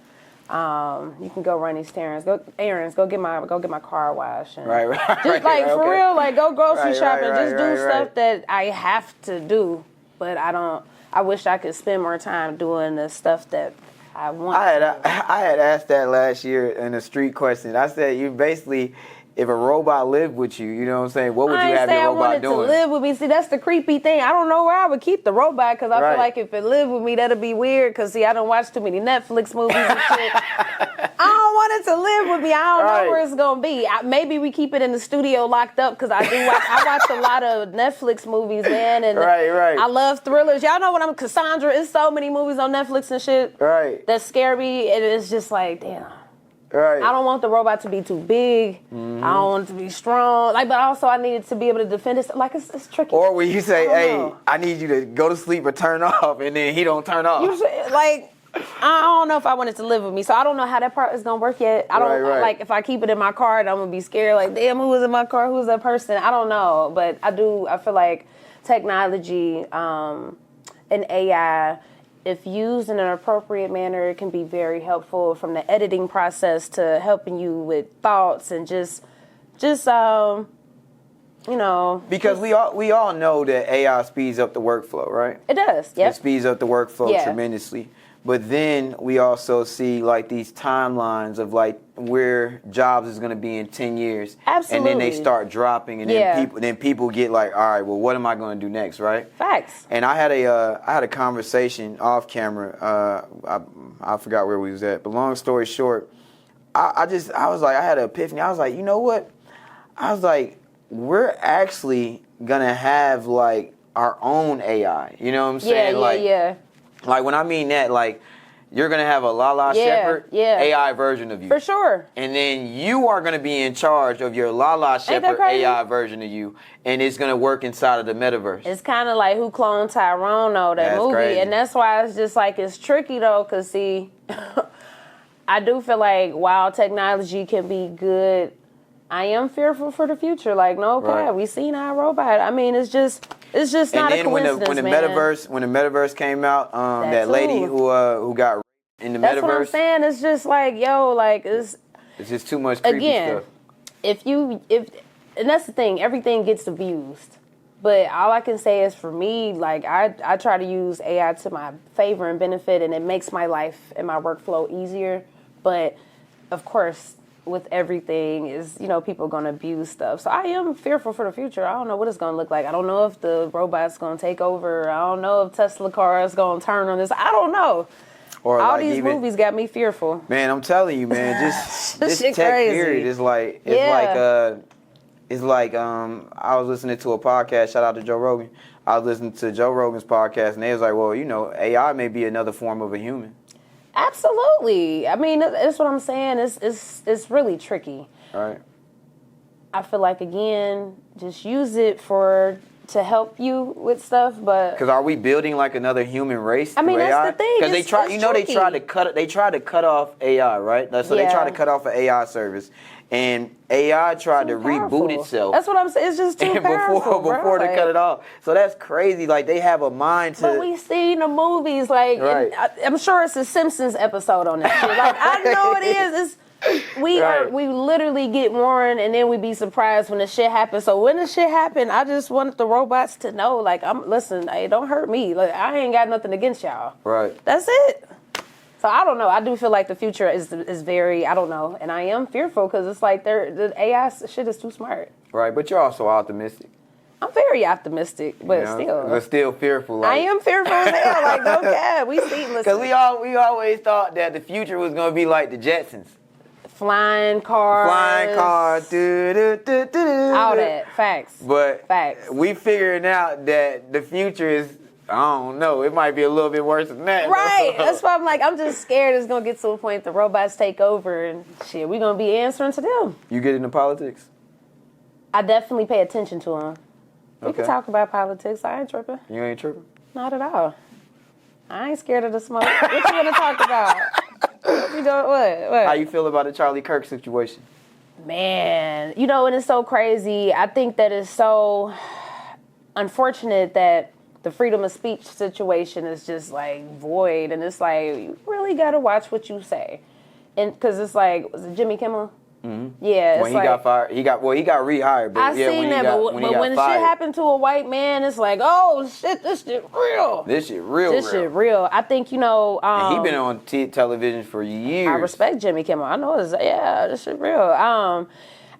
you can go run these errands, go get my car washed, and Right. just like for okay. real, like go grocery shopping, just do right. stuff that I have to do, but I don't. I wish I could spend more time doing the stuff that I want. I had asked that last year in a street question. I said, you basically, if a robot lived with you, you know what I'm saying, what would you have your robot doing? I wanted to live with me. See, that's the creepy thing. I don't know where I would keep the robot, because I Right. feel like if it lived with me, that'd be weird, because, see, I don't watch too many Netflix movies and shit. I don't want it to live with me. I don't Right. know where it's going to be. Maybe we keep it in the studio locked up, because I watch a lot of Netflix movies, man, and Right. I love thrillers. Y'all know what I'm Cassandra. It's so many movies on Netflix and shit Right. that scare me, and it's just like, damn. Right. I don't want the robot to be too big. Mm-hmm. I don't want it to be strong. Like, but also I need it to be able to defend it. Like, it's tricky. Or when you say, I don't hey, know. I need you to go to sleep or turn off, and then he don't turn off. Like, I don't know if I want it to live with me, so I don't know how that part is gonna work yet. I don't Right. like if I keep it in my car, I'm gonna be scared. Like, damn, who was in my car? Who's that person? I don't know, but I feel like technology and AI, if used in an appropriate manner, it can be very helpful, from the editing process to helping you with thoughts and just you know. Because we all know that AI speeds up the workflow, right? It does. Yep. It speeds up the workflow Yeah. tremendously. But then we also see like these timelines of like where jobs is going to be in 10 years. Absolutely. And then they start dropping, and Yeah. then people get like, all right, well, what am I going to do next, right? Facts. And I had a conversation off camera. I forgot where we was at, but long story short, I was like, I had an epiphany. I was like, you know what? I was like, we're actually gonna have like our own AI. You know what I'm saying? Yeah. Like when I mean that, like you're gonna have a LaLaa Shepard AI version of you. For sure. And then you are gonna be in charge of your LaLaa Shepard crazy? AI version of you, and it's gonna work inside of the metaverse. It's kind of like Who Cloned Tyrone, though, that That's movie. crazy. And that's why it's just like, it's tricky, though, because, see, I do feel like while technology can be good, I am fearful for the future. Like, no, Right. we seen our robot. I mean, it's just not a coincidence, when the man. metaverse came out, that too. lady who got raped in the That's metaverse. what I'm saying. It's just like, yo, like, It's just too much creepy again, stuff. and that's the thing, everything gets abused. But all I can say is, for me, like, I try to use AI to my favor and benefit, and it makes my life and my workflow easier. But of course, with everything is, people going to abuse stuff. So I am fearful for the future. I don't know what it's going to look like. I don't know if the robot's going to take over. I don't know if Tesla cars going to turn on this. I don't know. Or all like these movies got me fearful. Man, I'm telling you, man, just this shit tech crazy. period is like I was listening to a podcast. Shout out to Joe Rogan. I was listening to Joe Rogan's podcast, and they was like, well, AI may be another form of a human. Absolutely. I mean, that's what I'm saying. It's really tricky. All right. I feel like, again, just use it to help you with stuff, but Because are we building like another human race? I mean, through that's AI? the thing. Because It's they tried to cut off AI, right? So they Yeah. tried to cut off an AI service, and AI tried to too powerful. reboot itself. That's what I'm saying. It's just too powerful, before bro. they cut it off. So that's crazy. Like they have a mind to. But we see the movies, like, Right. I'm sure it's a Simpsons episode on that shit. Like, I know it is. Right. We literally get warned, and then we be surprised when the shit happens. So when the shit happen, I just want the robots to know, like, listen, hey, don't hurt me. Like, I ain't got nothing against y'all. Right. That's it. So I don't know. I do feel like the future is very, I don't know, and I am fearful because it's like the AI shit is too smart. Right, but you're also optimistic. I'm very optimistic, but still fearful. Like, I am fearful as hell. Like, no cap. We see, listen. Because we always thought that the future was going to be like the Jetsons. Flying cars. All that. Facts. But Facts. we figuring out that the future is, I don't know, it might be a little bit worse than that. Right. That's why I'm like, I'm just scared it's going to get to a point the robots take over and shit, we're going to be answering to them. You get into politics? I definitely pay attention to them. We Okay. can talk about politics. I ain't tripping. You ain't tripping? Not at all. I ain't scared of the smoke. What you want to talk about? What you doing? What? How you feel about the Charlie Kirk situation? Man, you know, and it's so crazy. I think that it's so unfortunate that the freedom of speech situation is just like void, and it's like you really got to watch what you say, and because it's like, was it Jimmy Kimmel? Mm-hmm. Yeah, it's when he got fired, he got rehired. But I yeah, seen when that, but when fired, shit happened to a white man, it's like, oh shit, this shit real. This shit real. I think, you know, and he been on television for years. I respect Jimmy Kimmel. I know this shit real.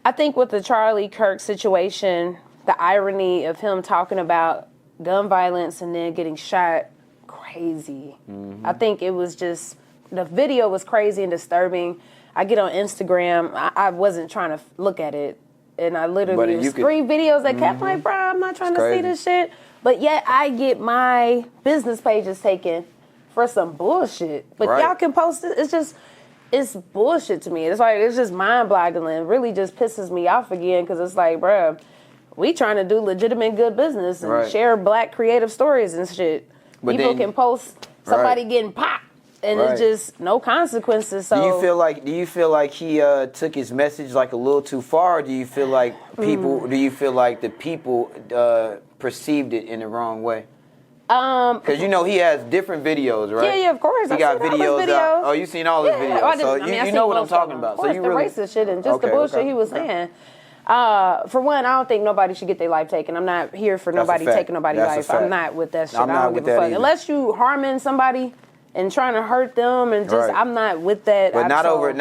I think with the Charlie Kirk situation, the irony of him talking about gun violence and then getting shot, crazy. Mm-hmm. I think it was just, the video was crazy and disturbing. I get on Instagram, I wasn't trying to look at it, and I literally, was 3 videos that kept like, bro, I'm not trying to see this shit. But yet I get my business pages taken for some bullshit. But y'all can post it. It's bullshit to me. It's like, it's just mind-boggling. It really just pisses me off again, because it's like, bro, we trying to do legitimate good business and share black creative stories and shit. But people can post somebody getting popped. And it's just no consequences. So do you feel like he took his message like a little too far? Or do you feel like people? Do you feel like the people perceived it in the wrong way? Because you know he has different videos, right? Yeah, of course. He got videos. Oh, you seen all his videos? Well, so you know what I'm talking about. So you really the racist shit and just the bullshit he was saying. For one, I don't think nobody should get their life taken. I'm not here for nobody taking nobody's life. I'm not with that shit. I don't give a fuck. Unless you harming somebody and trying to hurt them, and just I'm not with that. But not over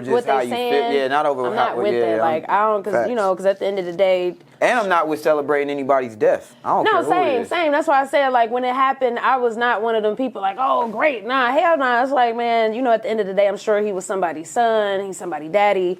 just how you feel. Yeah, not over. I'm not with that. Like I don't, because at the end of the day. And I'm not with celebrating anybody's death. I don't care who it is. Same. That's why I said, like, when it happened, I was not one of them people like, oh, great. Nah, hell nah. It's like, man, you know, at the end of the day, I'm sure he was somebody's son. He's somebody's daddy.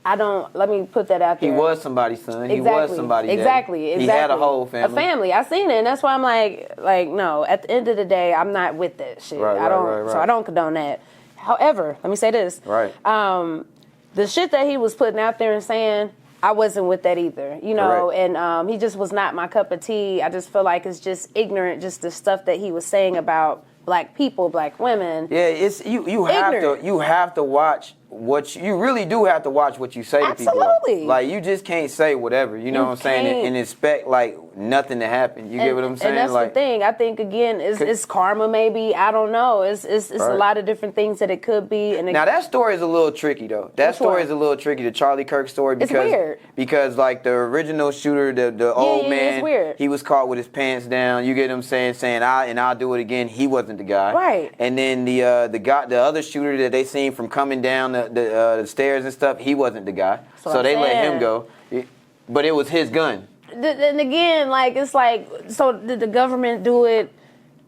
Let me put that out there. He was somebody's son. He was somebody's daddy. Exactly. He had a whole family. A family. I seen it, and that's why I'm like, no. At the end of the day, I'm not with that shit. Right. So I don't condone that. However, let me say this. Right. The shit that he was putting out there and saying, I wasn't with that either, you know, and he just was not my cup of tea. I just feel like it's just ignorant, just the stuff that he was saying about black people, black women. Yeah, it's you have to watch you really do have to watch what you say to people. Absolutely. Like you just can't say whatever, you know what I'm saying, and expect like nothing to happen. You get what I'm saying? And that's the thing. I think again, it's karma maybe. I don't know. It's a lot of different things that it could be. And now that story is a little tricky though. That story is a little tricky, the Charlie Kirk story, because it's weird. Because like the original shooter, the old man, it's weird. He was caught with his pants down. You get what I'm saying I'll do it again. He wasn't the guy. Right. And then the other shooter that they seen from coming down the stairs and stuff, he wasn't the guy. So they let him go. But it was his gun. And again, like, it's like, so did the government do it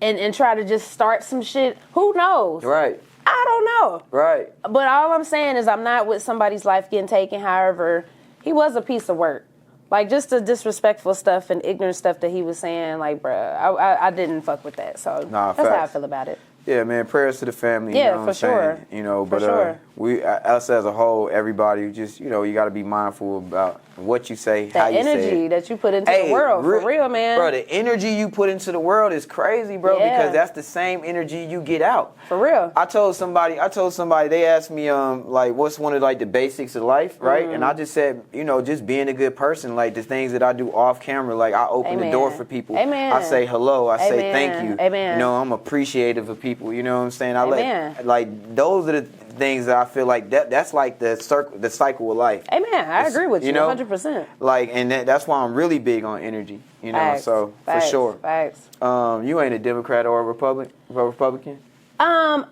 and try to just start some shit? Who knows? Right. I don't know. Right. But all I'm saying is I'm not with somebody's life getting taken. However, he was a piece of work. Like, just the disrespectful stuff and ignorant stuff that he was saying, like, bruh, I didn't fuck with that. So that's how I feel about it. Yeah, man, prayers to the family. Yeah, you know what for I'm sure. Saying? You know, but us as a whole, everybody, just, you know, you got to be mindful about what you say, how you say it. That energy that you put into the world, for real, man. Bro, the energy you put into the world is crazy, bro, because that's the same energy you get out. For real. I told somebody, they asked me, like, what's one of, like, the basics of life, right? And I just said, you know, just being a good person, like, the things that I do off camera, like, I open the door for people. Amen. I say hello. I say thank you. Amen. You know, I'm appreciative of people, you know what I'm saying? Like, those are the things that I feel like that's like the cycle of life. Amen. I agree with you, 100%. Like, and that's why I'm really big on energy, you know. Facts. So for sure. Facts. You ain't a Democrat or a Republican? I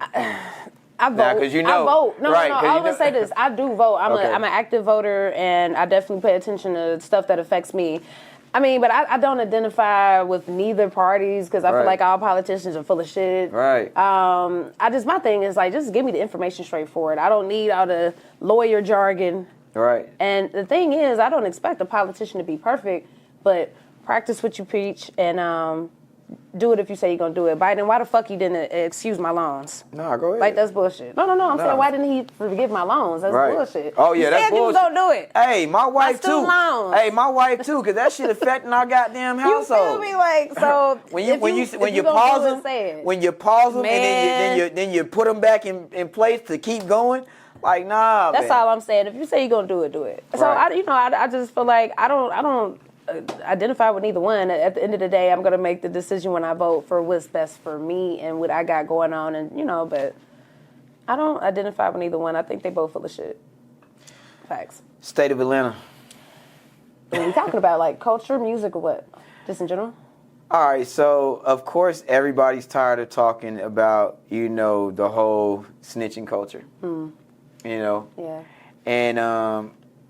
vote. Nah, 'cause you know. I vote. No. I always say this. I do vote. I'm an active voter, and I definitely pay attention to stuff that affects me. I mean, but I don't identify with neither parties because I feel like all politicians are full of shit. Right. My thing is like, just give me the information straightforward. I don't need all the lawyer jargon. Right. And the thing is, I don't expect a politician to be perfect, but practice what you preach and do it if you say you're going to do it. Biden, why the fuck you didn't excuse my loans? No, go ahead. Like, that's bullshit. No. I'm saying, why didn't he forgive my loans? That's bullshit. Oh, yeah, that's bullshit. You said you was going to do it. Hey, my wife, too. Loans. Hey, my wife, too, because that shit affecting our goddamn household. You feel me? Like, so when you pause them, and then you put them back in place to keep going, like, nah, that's all I'm saying. If you say you're going to do it, do it. So, I just feel like I don't identify with neither one. At the end of the day, I'm going to make the decision when I vote for what's best for me and what I got going on, and but I don't identify with neither one. I think they both full of shit. Facts. State of Atlanta. Are we talking about like culture, music, or what? Just in general? All right, so of course everybody's tired of talking about, the whole snitching culture. Yeah. And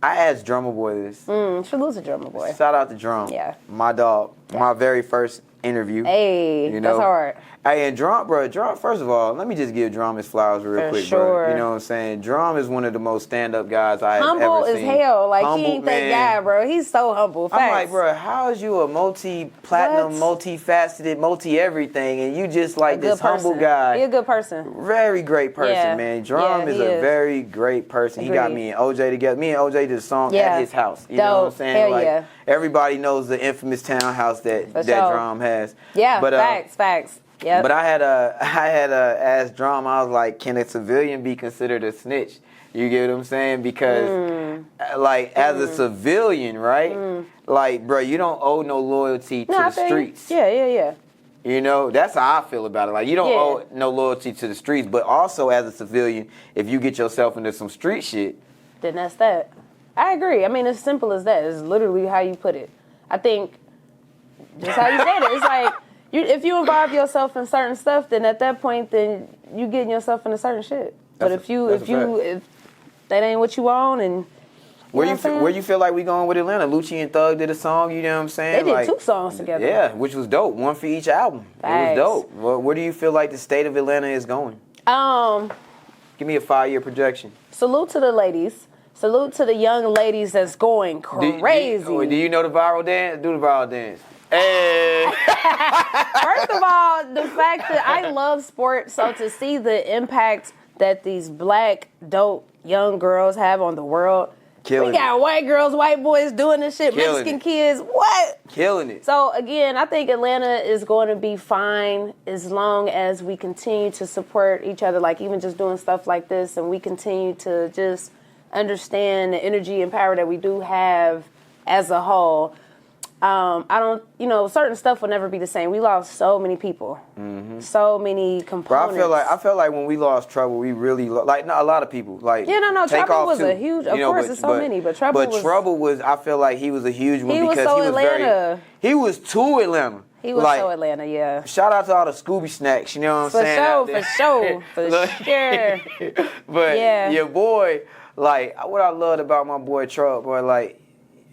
I asked Drummer Boy this. Salute to Drummer Boy. Shout out to Drum. Yeah. My dog. Yeah. My very first interview. Hey, that's hard. Hey, and Drum, first of all, let me just give Drum his flowers real quick, sure. bro. You know what I'm saying? Drum is one of the most stand-up guys I have ever seen. Humble as hell. Like, humble, he ain't that guy, bro. He's so humble. Facts. I'm like, bro, how is you a multi-platinum, multifaceted, multi-everything, and you just like this humble guy? He a good person. Very great person, man. Drum is a very great person. Agreed. He got me and OJ together. Me and OJ did a song at his house. You know what I'm saying? Hell everybody knows the infamous townhouse that Drum has. Yeah, but, facts. Yep. But I had asked Drum, I was like, can a civilian be considered a snitch? You get what I'm saying? Because, as a civilian, right? Like, bro, you don't owe no loyalty to the streets. Yeah. That's how I feel about it. Like, you don't owe no loyalty to the streets. But also, as a civilian, if you get yourself into some street shit, then that's that. I agree. I mean, it's simple as that. It's literally how you put it. I think, just how you said it, it's like, if you involve yourself in certain stuff, then at that point, then you getting yourself into certain shit. But if that ain't what you want, and where you feel like we going with Atlanta? Lucci and Thug did a song. You know what I'm saying? They did 2 songs together. Yeah, which was dope. One for each album. Thanks. It was dope. Where do you feel like the state of Atlanta is going? Give me a 5-year projection. Salute to the ladies. Salute to the young ladies that's going crazy. Do you know the viral dance? Do the viral dance. Hey. First of all, the fact that I love sports, so to see the impact that these black, dope, young girls have on the world. We got white girls, white boys doing this shit, Mexican kids, what? Killing it. So again, I think Atlanta is going to be fine as long as we continue to support each other, like even just doing stuff like this, and we continue to just understand the energy and power that we do have as a whole. Certain stuff will never be the same. We lost so many people, so many components. Bro, I felt like when we lost Trouble, we really a lot of people. Like, Trouble was a huge. Of course, there's so many, but Trouble was. I feel like he was a huge one because he was Atlanta. He was too Atlanta. He was so Atlanta, yeah. Shout out to all the Scooby snacks. You know what I'm saying? For sure. But your boy, like, what I loved about my boy Trouble, boy, like.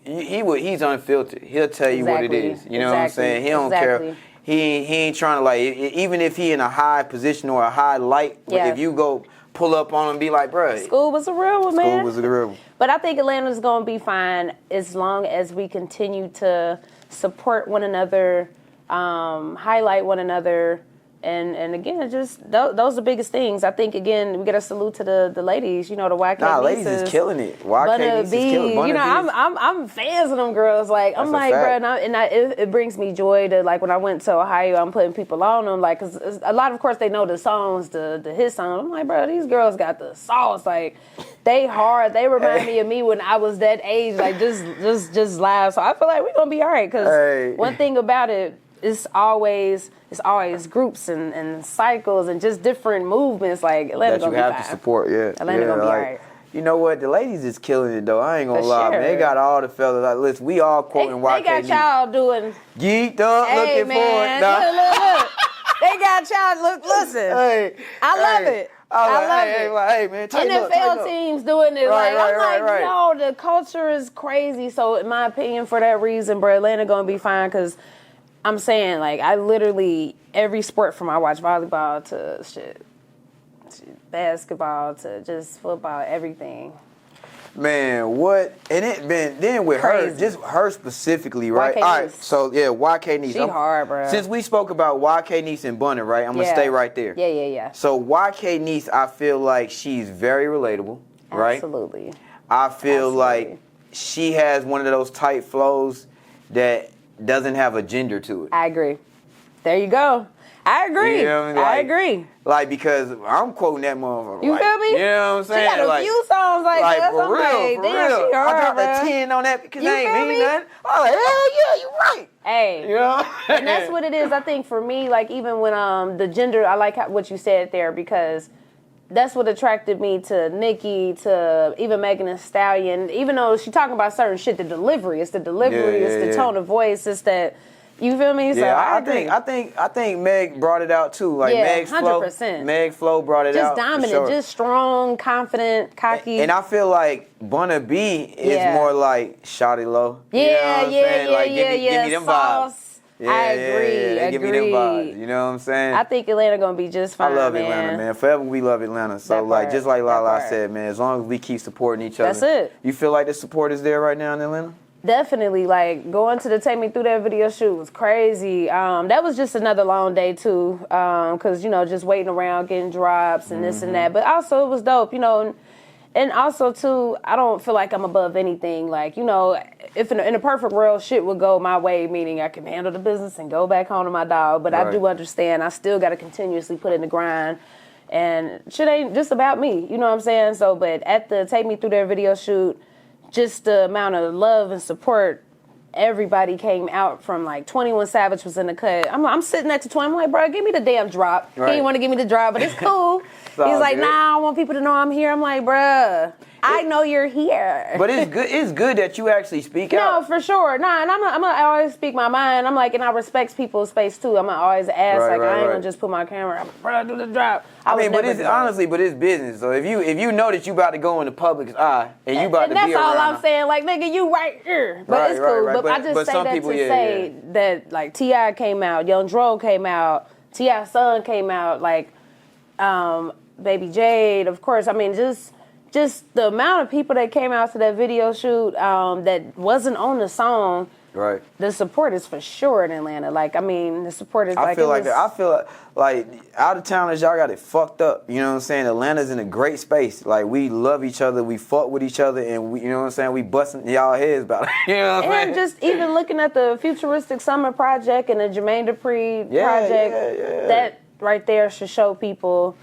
He's unfiltered. He'll tell you what it is. You know what I'm saying? He don't care. He ain't trying to, like, even if he in a high position or a high light, if you go pull up on him and be like, bruh. School was a real one, man. School was a real one. But I think Atlanta's going to be fine as long as we continue to support one another, highlight one another. And again, just those are the biggest things. I think, again, we got to salute to the ladies, the YK ladies is killing it. YK is killing it. I'm fans of them girls. Like, I'm like, bro, it brings me joy to, like, when I went to Ohio, I'm putting people on them, like, because a lot of course, they know the songs, the hit songs. I'm like, bro, these girls got the sauce. Like, they hard. They remind me of me when I was that age, like, just live. So I feel like we're going to be all right, because one thing about it, it's always groups and cycles and just different movements. Like, Atlanta gonna be fine. That you have to support, Atlanta gonna be all right. You know what? The ladies is killing it, though. I ain't gonna lie, man. They got all the fellas. Like, listen, we all quoting YK. They got y'all doing geeked up, looking for it. Look. They got child. Look, listen. Hey, I love it. I love it. Hey, man, tighten up, tighten NFL up. teams doing it. Right, I'm right. yo, the culture is crazy. So, in my opinion, for that reason, bro, Atlanta gonna be fine because I'm saying, like, I literally every sport from I watch volleyball to shit, basketball to just football, everything. Man, what? And it been then with Crazy. her, just her specifically, right? YK All right, Niece. so yeah, YK Niece. She hard, bro. Since we spoke about YK Niece and Bunny, right? I'm gonna stay right there. Yeah. So YK Niece, I feel like she's very relatable, right? Absolutely. I feel like she has one of those tight flows that doesn't have a gender to it. I agree. There you go. I agree. You know what I mean? I agree. Like, because I'm quoting that motherfucker. You like, feel me? You know what I'm saying? She got a few songs like that. For I'm real, like, for damn, real. she hard, I dropped bruh. a 10 on that because You I ain't feel mean me? nothing. I was like, hell yeah, you right. Hey. You know? And that's what it is. I think for me, like even when the gender, I like what you said there because that's what attracted me to Nicki, to even Megan Thee Stallion. Even though she talking about certain shit, the delivery, it's the tone of voice, it's that. You feel me? So Yeah, I agree. I think Meg brought it out too. Like Meg's 100%. Meg Flow brought it out. Just dominant, for sure. just strong, confident, cocky. And I feel like Bunna B is more like shawty low. You know what I'm saying? Like, give me them Sauce. vibes. I agree. Give me them vibes. You know what I'm saying? I think Atlanta gonna be just fine. I love man. Atlanta, man. Forever we love Atlanta. So, That like, part. just like That LaLaa part. said, man, as long as we keep supporting each other. That's it. You feel like the support is there right now in Atlanta? Definitely, like going to the Take Me Through That video shoot was crazy. That was just another long day too, because just waiting around, getting drops and this and that. But also it was dope, and also too, I don't feel like I'm above anything. Like if in a perfect world, shit would go my way, meaning I can handle the business and go back home to my dog. But I do understand I still got to continuously put in the grind, and shit ain't just about me. You know what I'm saying? So, but at the Take Me Through That video shoot. Just the amount of love and support everybody came out from. Like 21 Savage was in the cut. I'm sitting next to 20. I'm like, bro, give me the damn drop. He didn't want to give me the drop, but it's cool. He's like, good. nah, I want people to know I'm here. I'm like, bruh, I know you're here. But it's good. It's good that you actually speak out. No, for sure. Nah, and I always speak my mind. I'm like, and I respect people's space too. I'm gonna always ask. I ain't gonna just put my camera. Bro, do the drop. I mean, but it's honestly, it's business. So if you know that you about to go in the public's eye and you about to be around, that's all I'm saying. Like, nigga, you right here. But it's cool. Right. But I just say that to say that, like, T.I. came out, Young Dro came out, T.I.'s son came out, like, Baby Jade, of course. I mean, just the amount of people that came out to that video shoot that wasn't on the song. Right. The support is for sure in Atlanta. Like, I mean, the support is I feel like out of towners, y'all got it fucked up. You know what I'm saying? Atlanta's in a great space. Like, we love each other, we fuck with each other, and we, you know what I'm saying? We busting y'all heads about it. You know what I'm saying? And just even looking at the Futuristic Summer project and the Jermaine Dupri project, that right there should show people.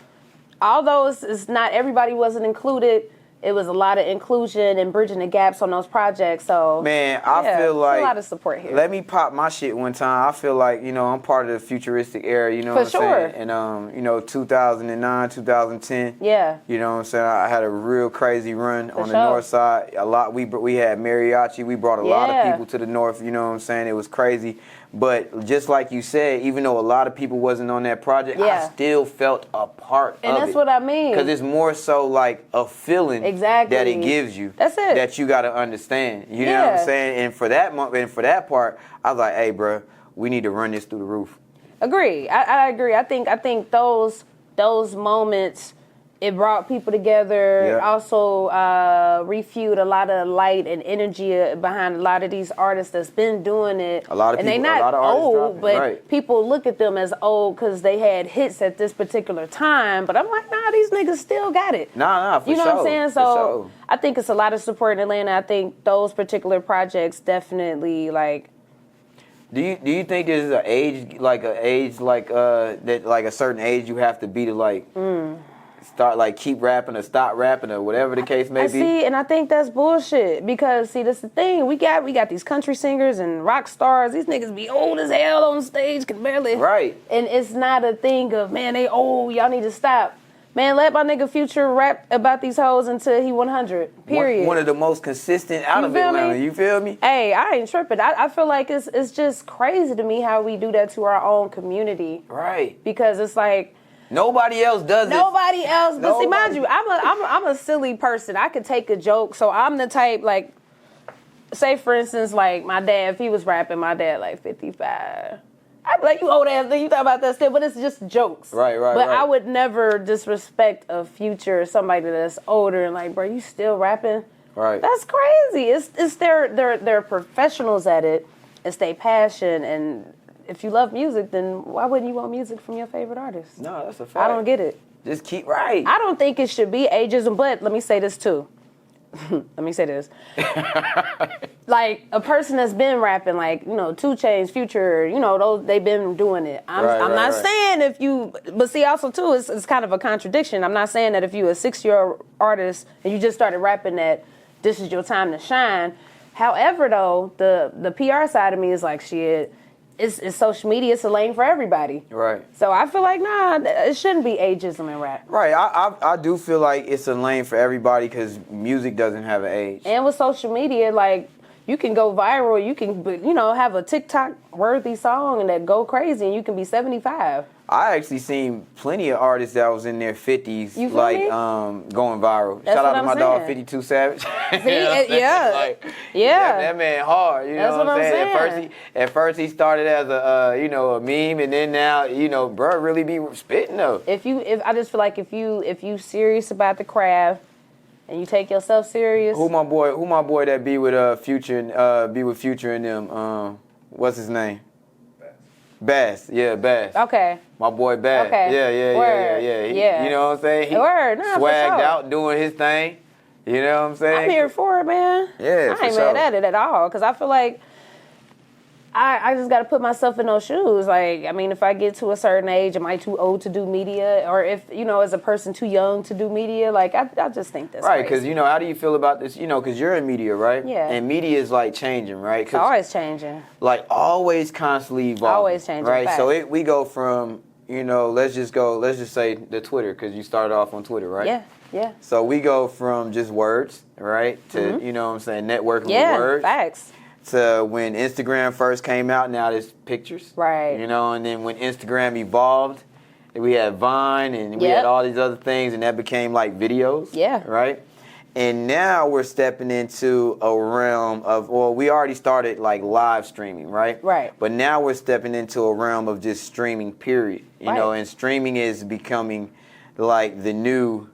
Although it's not everybody wasn't included, it was a lot of inclusion and bridging the gaps on those projects. So man, I feel like a lot of support here. Let me pop my shit one time. I feel like I'm part of the futuristic era. You know what I'm saying? And 2009, 2010. Yeah. You know what I'm saying? I had a real crazy run on the north side. A lot. We had mariachi. We brought a lot of people to the north. You know what I'm saying? It was crazy. But just like you said, even though a lot of people wasn't on that project, I still felt a part of it. And that's what I mean. Because it's more so like a feeling that it gives you. That's it. That you got to understand. You know what I'm saying? And for that part, I was like, hey, bro, we need to run this through the roof. Agree. I agree. I think those moments, it brought people together. Yeah. Also refueled a lot of light and energy behind a lot of these artists that's been doing it. A lot of and people, they not a lot of artists old, dropping, but right. people look at them as old because they had hits at this particular time. But I'm like, nah, these niggas still got it. Nah, for sure. You know what I'm saying? So sure. I think it's a lot of support in Atlanta. I think those particular projects definitely like. Do you think there's an age that like a certain age you have to be to like start like keep rapping or stop rapping or whatever the case may be? See, and I think that's bullshit because see, that's the thing. We got these country singers and rock stars. These niggas be old as hell on stage, can barely. Right. And it's not a thing of man, they old. Y'all need to stop. Man, let my nigga Future rap about these hoes until he 100. Period. One of the most consistent out of feel Atlanta. me? You feel me? Hey, I ain't tripping. I feel like it's just crazy to me how we do that to our own community. Right. Because it's like nobody else does it. nobody else. But see, mind Nobody. you, I'm a silly person. I could take a joke. So I'm the type like, say for instance, like my dad, if he was rapping, my dad like 55. I'd be like, you old ass thing, you talk about that still, but it's just jokes. Right. But I would never disrespect a Future or somebody that's older and like, bro, you still rapping? Right. That's crazy. It's they're professionals at it. It's their passion, and if you love music, then why wouldn't you want music from your favorite artist? No, that's a fact. I don't get it. Just keep right. I don't think it should be ageism, but let me say this too. Let me say this. Like a person that's been rapping, like, 2 Chainz, Future, those they've been doing it. I'm not saying if you, but see also too, it's kind of a contradiction. I'm not saying that if you're a 6-year-old artist and you just started rapping that this is your time to shine. However, though, the PR side of me is like, shit, it's social media, it's a lane for everybody. Right. So I feel like, nah, it shouldn't be ageism in rap. Right. I do feel like it's a lane for everybody because music doesn't have an age. And with social media, like, you can go viral, you can, have a TikTok-worthy song and that go crazy, and you can be 75. I actually seen plenty of artists that was in their 50s, You feel like me? going viral. That's Shout out what to I'm my dog saying. 52 Savage. See, yeah. Like, yeah. That man hard. You know That's what I'm what I'm saying? saying. At first he started as a meme, and then now bro really be spitting though. If I just feel like if you serious about the craft and you take yourself serious. Who my boy that be with Future and them? What's his name? Bass. Yeah, Bass. Okay. My boy Bass. Okay. Yeah. Yeah. You know what I'm saying? He Word. Nah, for swagged sure. out doing his thing. You know what I'm saying? I'm here for it, man. Yeah, I ain't mad at it at all because I feel like I just got to put myself in those shoes. Like, I mean, if I get to a certain age, am I too old to do media? Or if, as a person too young to do media? Like, I just think that's right, crazy. because, how do you feel about this? Because you're in media, right? Yeah. And media is, like, changing, right? It's always changing. Like, always constantly evolving. Always changing, right? facts. So we go from, let's just say the Twitter, because you started off on Twitter, right? Yeah. So we go from just words, right, to, networking with words. Yeah, facts. To when Instagram first came out, now there's pictures. Right. And then when Instagram evolved, we had Vine and we had all these other things, and that became like videos. Yeah. Right? And now we're stepping into a realm of, we already started like live streaming, right? Right. But now we're stepping into a realm of just streaming, period. And streaming is becoming like the new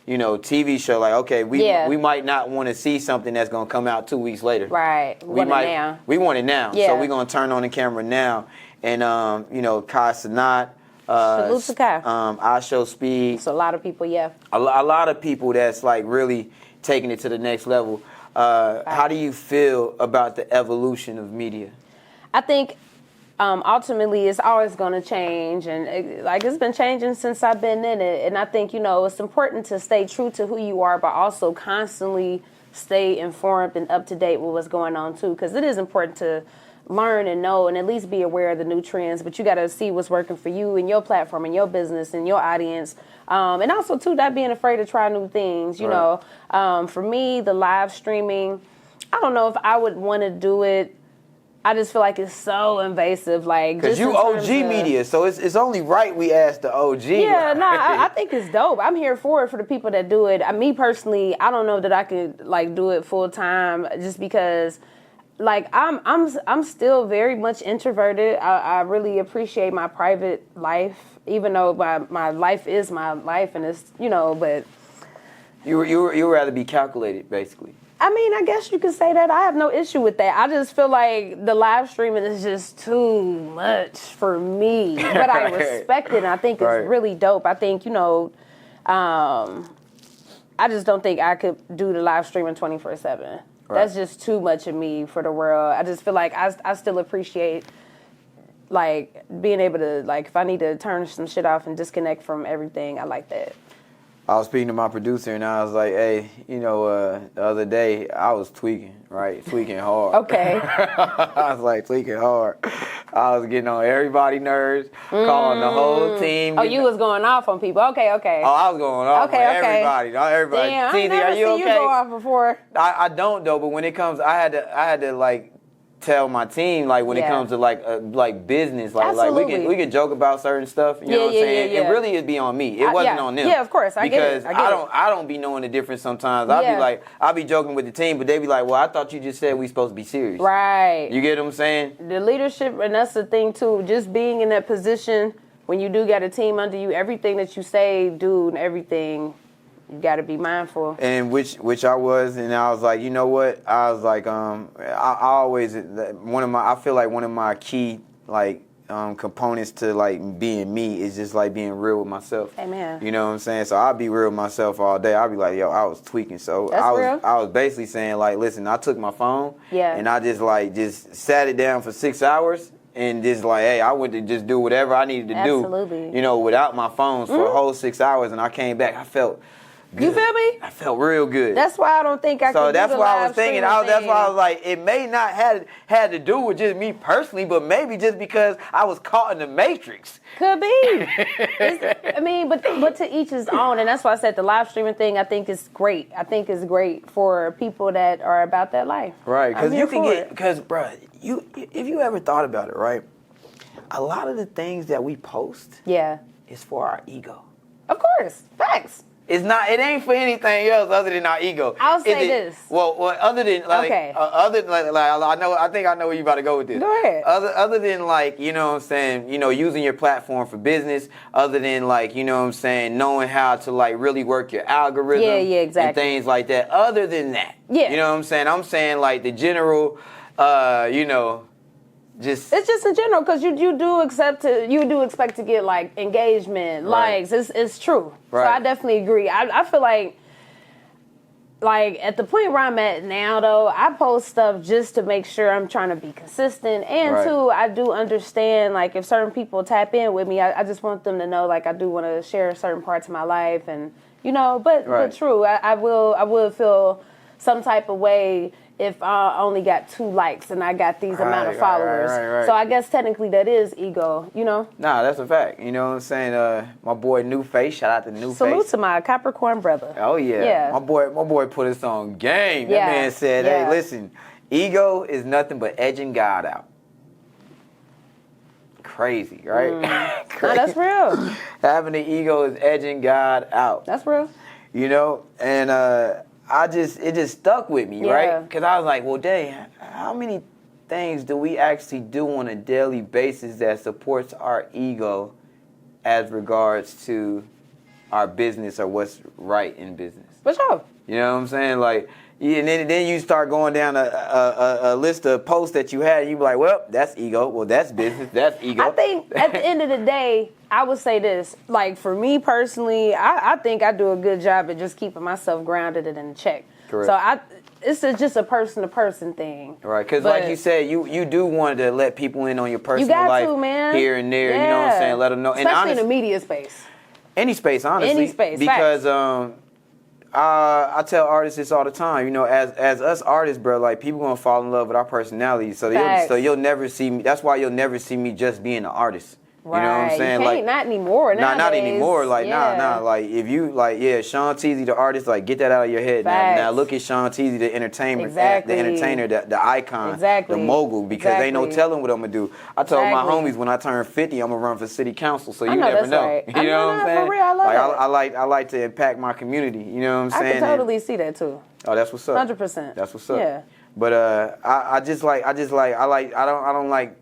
TV show, like, okay, we might not want to see something that's going to come out 2 weeks later. Right. We want it now. Yeah. So we're going to turn on the camera now. And, Kai Sanat, Salute to Kai. I Show Speed. It's a lot of people, yeah. A lot of people that's, like, really taking it to the next level. How do you feel about the evolution of media? I think ultimately it's always going to change, and it's been changing since I've been in it. And I think it's important to stay true to who you are, but also constantly stay informed and up to date with what's going on too, because it is important to learn and know and at least be aware of the new trends. But you got to see what's working for you and your platform and your business and your audience, and also too not being afraid to try new things. For me, the live streaming, I don't know if I would want to do it. I just feel like it's so invasive, like because you OG media, so it's only right we ask the OG. Yeah, right? no, I think it's dope. I'm here for it for the people that do it. Me personally, I don't know that I could do it full time, just because, I'm still very much introverted. I really appreciate my private life, even though my life is my life, and it's but you rather be calculated, basically. I mean, I guess you could say that. I have no issue with that. I just feel like the live streaming is just too much for me. But I respect it, and I think it's really dope. I think, I just don't think I could do the live streaming 24/7. That's just too much of me for the world. I just feel like I still appreciate, being able to, if I need to turn some shit off and disconnect from everything, I like that. I was speaking to my producer, and I was like, hey, the other day I was tweaking hard. Okay. I was like tweaking hard. I was getting on everybody's nerves, calling the whole team. Oh, you was going off on people. Okay. Oh, I was going off on everybody. Everybody. Damn, I Teezy, never are you seen okay? you go off before. I don't though, but when it comes, I had to like tell my team like when it comes to like business, like we can joke about certain stuff. You know what I'm saying? Yeah. It really is be on me. It wasn't on them. Yeah, of course. I get it. Because I don't be knowing the difference sometimes. I'll be joking with the team, but they be like, well, I thought you just said we supposed to be serious. Right. You get what I'm saying? The leadership, and that's the thing too. Just being in that position when you do got a team under you, everything that you say, do, and everything. You got to be mindful. And which I was, and I was like, you know what? I was like, I always I feel like one of my key components to like being me is just like being real with myself. Amen. You know what I'm saying? So I'll be real with myself all day. I'll be like, yo, I was tweaking. So That's real. I was basically saying like, listen, I took my phone and I just sat it down for 6 hours. And just like, hey, I went to just do whatever I needed to do, you know, without my phones for a whole 6 hours. And I came back, I felt good. You feel me? I felt real good. That's why I don't think I can do the live So that's why I was thinking. That's streaming why I thing. was like, it may not had to do with just me personally, but maybe just because I was caught in the matrix. Could be. I mean, but to each his own, and that's why I said the live streaming thing. I think is great. I think is great for people that are about that life. Right, because you can get because, bro, if you ever thought about it, right? A lot of the things that we post, is for our ego. Of course, facts. It's not. It ain't for anything else other than our ego. I'll say this. Well, other than like, other than like, I think I know where you about to go with this. Go ahead. Other than like, you know what I'm saying, you know, using your platform for business. Other than like, you know what I'm saying, knowing how to like really work your algorithm. Yeah, exactly. And things like that. Other than that, you know what I'm saying. I'm saying like the general, you know. It's just in general because you do expect to get like engagement, likes. It's true. Right. So I definitely agree. I feel like at the point where I'm at now though, I post stuff just to make sure I'm trying to be consistent, and too I do understand like if certain people tap in with me, I just want them to know like I do want to share certain parts of my life, and you know, but true, I will feel some type of way if I only got 2 likes and I got these amount of followers. Right. So I guess technically that is ego, you know? Nah, that's a fact. You know what I'm saying? My boy New Face, shout out to New Face. Salute to my Capricorn brother. Oh yeah. My boy put us on game. That man said, hey, listen, ego is nothing but edging God out. Crazy, right? Crazy. No, that's real. Having an ego is edging God out. That's real. You know? And it just stuck with me, right? Because I was like, well, dang, how many things do we actually do on a daily basis that supports our ego as regards to our business or what's right in business? For sure. You know what I'm saying? Like, and then you start going down a list of posts that you had, and you be like, well, that's ego. Well, that's business. That's ego. I think at the end of the day, I would say this. Like, for me personally, I think I do a good job at just keeping myself grounded and in check. Correct. So it's just a person-to-person thing. Right, because like you said, you do want to let people in on your personal life here and there. Yeah. You know what I'm saying? Let them know. Especially in the media space. Any space, honestly. Any space, because I tell artists this all the time. You know, as us artists, bro, like people gonna fall in love with our personalities. So you'll never see me. That's why you'll never see me just being an artist. Right. You know what I'm saying? You can't, not anymore. Not anymore. Like, nah. Like, if you, like, Sean Teezy, the artist, like, get that out of your head. Now look at Sean Teezy, the entertainer, the icon, the mogul, because ain't no telling what I'm going to do. I told my homies when I turn 50, I'm going to run for city council, so you never know. Right. You know what I'm saying? For real, I love I like to impact my community. You know what I'm saying? I can totally see that, too. Oh, that's what's up. 100%. That's what's up. Yeah. But I don't like,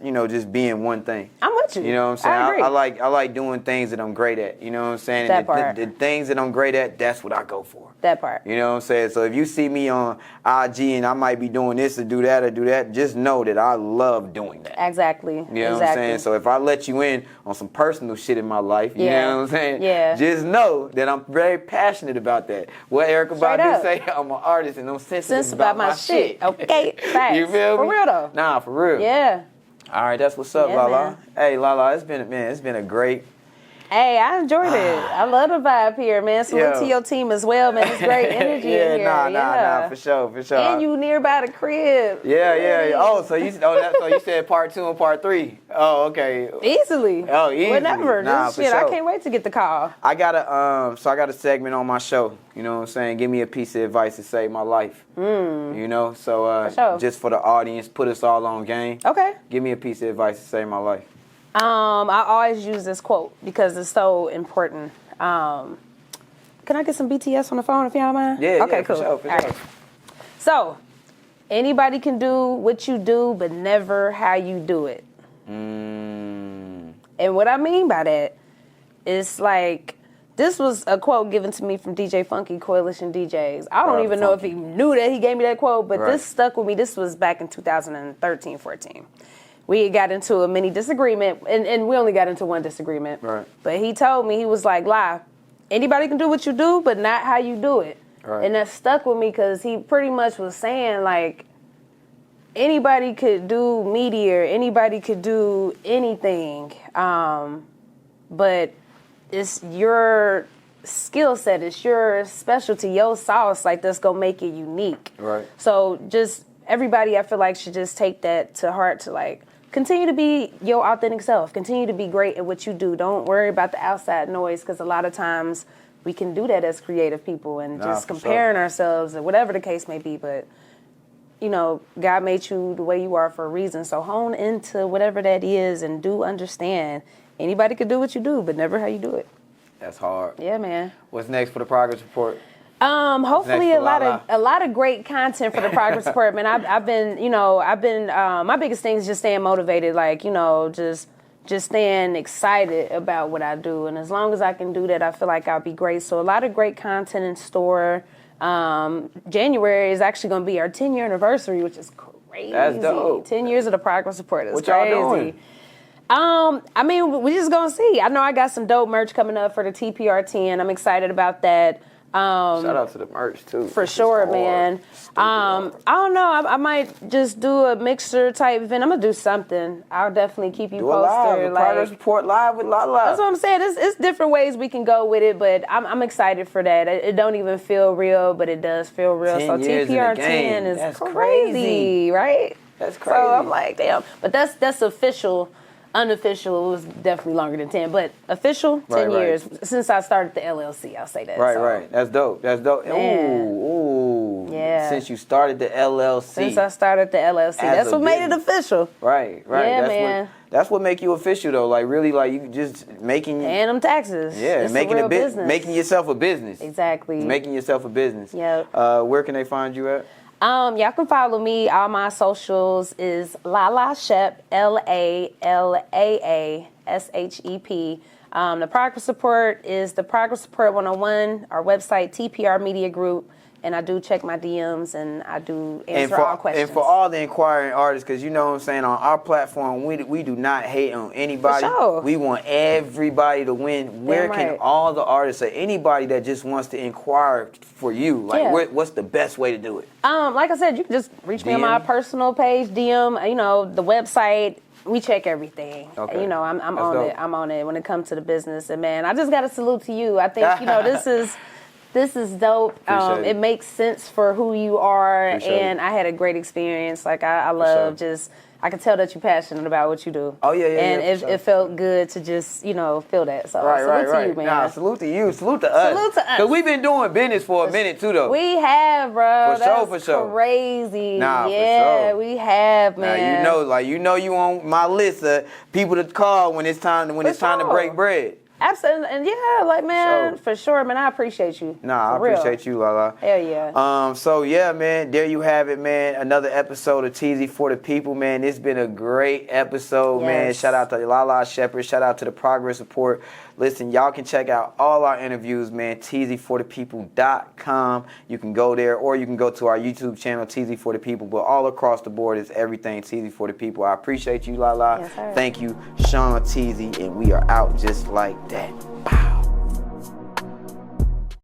you know, just being one thing. I'm with you. You know what I'm saying? I agree. I like doing things that I'm great at. You know what I'm saying? That part. The things that I'm great at, that's what I go for. That part. You know what I'm saying? So if you see me on IG and I might be doing this or do that, just know that I love doing that. Exactly. You know what I'm saying? So if I let you in on some personal shit in my life, you know what I'm saying? Yeah. Just know that I'm very passionate about that. What Erykah Badu say, I'm an artist and I'm sensitive about my shit. Okay, facts. You feel me? For real though. Nah, for real. Yeah. All right, that's what's up, Yeah, LaLaa. man. Hey, LaLaa, it's been a great Hey, I enjoyed it. I love the vibe here, man. Salute to your team as well, man. It's great energy in here. Nah, for sure. And you nearby the crib. Yeah. Oh, so you said part 2 and part 3. Oh, okay. Easily. Oh, easily. Whenever. Nah, Shit, for sure. I can't wait to get the call. I got a segment on my show. You know what I'm saying? Give me a piece of advice to save my life. You know, so sure. Just for the audience, put us all on game. Okay. Give me a piece of advice to save my life. I always use this quote because it's so important. Can I get some BTS on the phone if you don't mind? Yeah. Okay, cool. For sure. All right. So, anybody can do what you do, but never how you do it. And what I mean by that is like, this was a quote given to me from DJ Funky, Coalition DJs. I don't even know if he knew that he gave me that quote, but this stuck with me. This was back in 2013-14. We got into a mini disagreement, and we only got into one disagreement. Right. But he told me, he was like, "LaLaa, anybody can do what you do, but not how you do it." Right. And that stuck with me because he pretty much was saying, like, anybody could do media, anybody could do anything, but it's your skill set, it's your specialty, your sauce, like, that's gonna make it unique. Right. So just everybody, I feel like, should just take that to heart, to like continue to be your authentic self, continue to be great at what you do. Don't worry about the outside noise, because a lot of times we can do that as creative people and just comparing ourselves or whatever the case may be. But you know, God made you the way you are for a reason. So hone into whatever that is and do understand anybody could do what you do, but never how you do it. That's hard. Yeah, man. What's next for the progress report? Hopefully a lot of great content for the progress report, man. I've been my biggest thing is just staying motivated, like, you know, just staying excited about what I do. And as long as I can do that, I feel like I'll be great. So a lot of great content in store. January is actually going to be our 10-year anniversary, which is crazy. That's dope. 10 years of the progress report is what crazy. Y'all doing? I mean, we're just going to see. I know I got some dope merch coming up for the TPR10. I'm excited about that. Shout out to the merch too. For sure, man. I don't know. I might just do a mixer type event. I'm gonna do something. I'll definitely keep you posted. Live, progress report live with LaLaa. That's what I'm saying. It's different ways we can go with it, but I'm excited for that. It don't even feel real, but it does feel real. 10 so years TPR10 is That's crazy, right? That's crazy. So I'm like, damn. But that's official. Unofficial, it was definitely longer than 10, but official, 10 years since I started the LLC, I'll say that. Right. That's dope. Ooh. Yeah. Since you started the LLC. Since I started the LLC. That's what made it official. Right. Yeah, man. That's what make you official, though. Like, really, like, you just making... And them taxes. Yeah, it's making a real business. Making yourself a business. Exactly. Making yourself a business. Yep. Where can they find you at? Y'all can follow me. All my socials is LaLaa Shep, LaLaashep. The progress report is the Progress Report 101, our website, TPR Media Group. And I do check my DMs and I do answer all questions. And for all the inquiring artists, because you know what I'm saying, on our platform, we do not hate on anybody. For sure. We want everybody to win. Where can all the artists or anybody that just wants to inquire for you, like what's the best way to do it? Like I said, you can just reach me on my personal page, DM, you know, the website. We check everything. Okay. You know, I'm on it. I'm on it when it comes to the business. And man, I just got to salute to you. I think, you know, this is dope. It makes sense for who you are, and I had a great experience. Like I love I can tell that you're passionate about what you do. Oh yeah. And it felt good to just, you know, feel that. So salute to you, man. Nah, salute to you. Salute to us. Salute to us. Because we've been doing business for a minute too, though. We have, bro. For sure. Crazy. Nah, for sure. We have, man. Now you know you on my list of people to call when it's time to break bread. Absolutely, and yeah, like, man, for sure, man, I appreciate you. Nah, I appreciate you, LaLaa. Hell yeah. So yeah, man, there you have it, man. Another episode of Teezy for the People, man. It's been a great episode, man. Shout out to LaLaa Shepard. Shout out to the Progress Report. Listen, y'all can check out all our interviews, man. Teezy4thepeople.com. You can go there, or you can go to our YouTube channel, Teezy for the People. But all across the board is everything Teezy for the People. I appreciate you, LaLaa. Yes, sir. Thank you, Sean Teezy, and we are out just like that. Bye.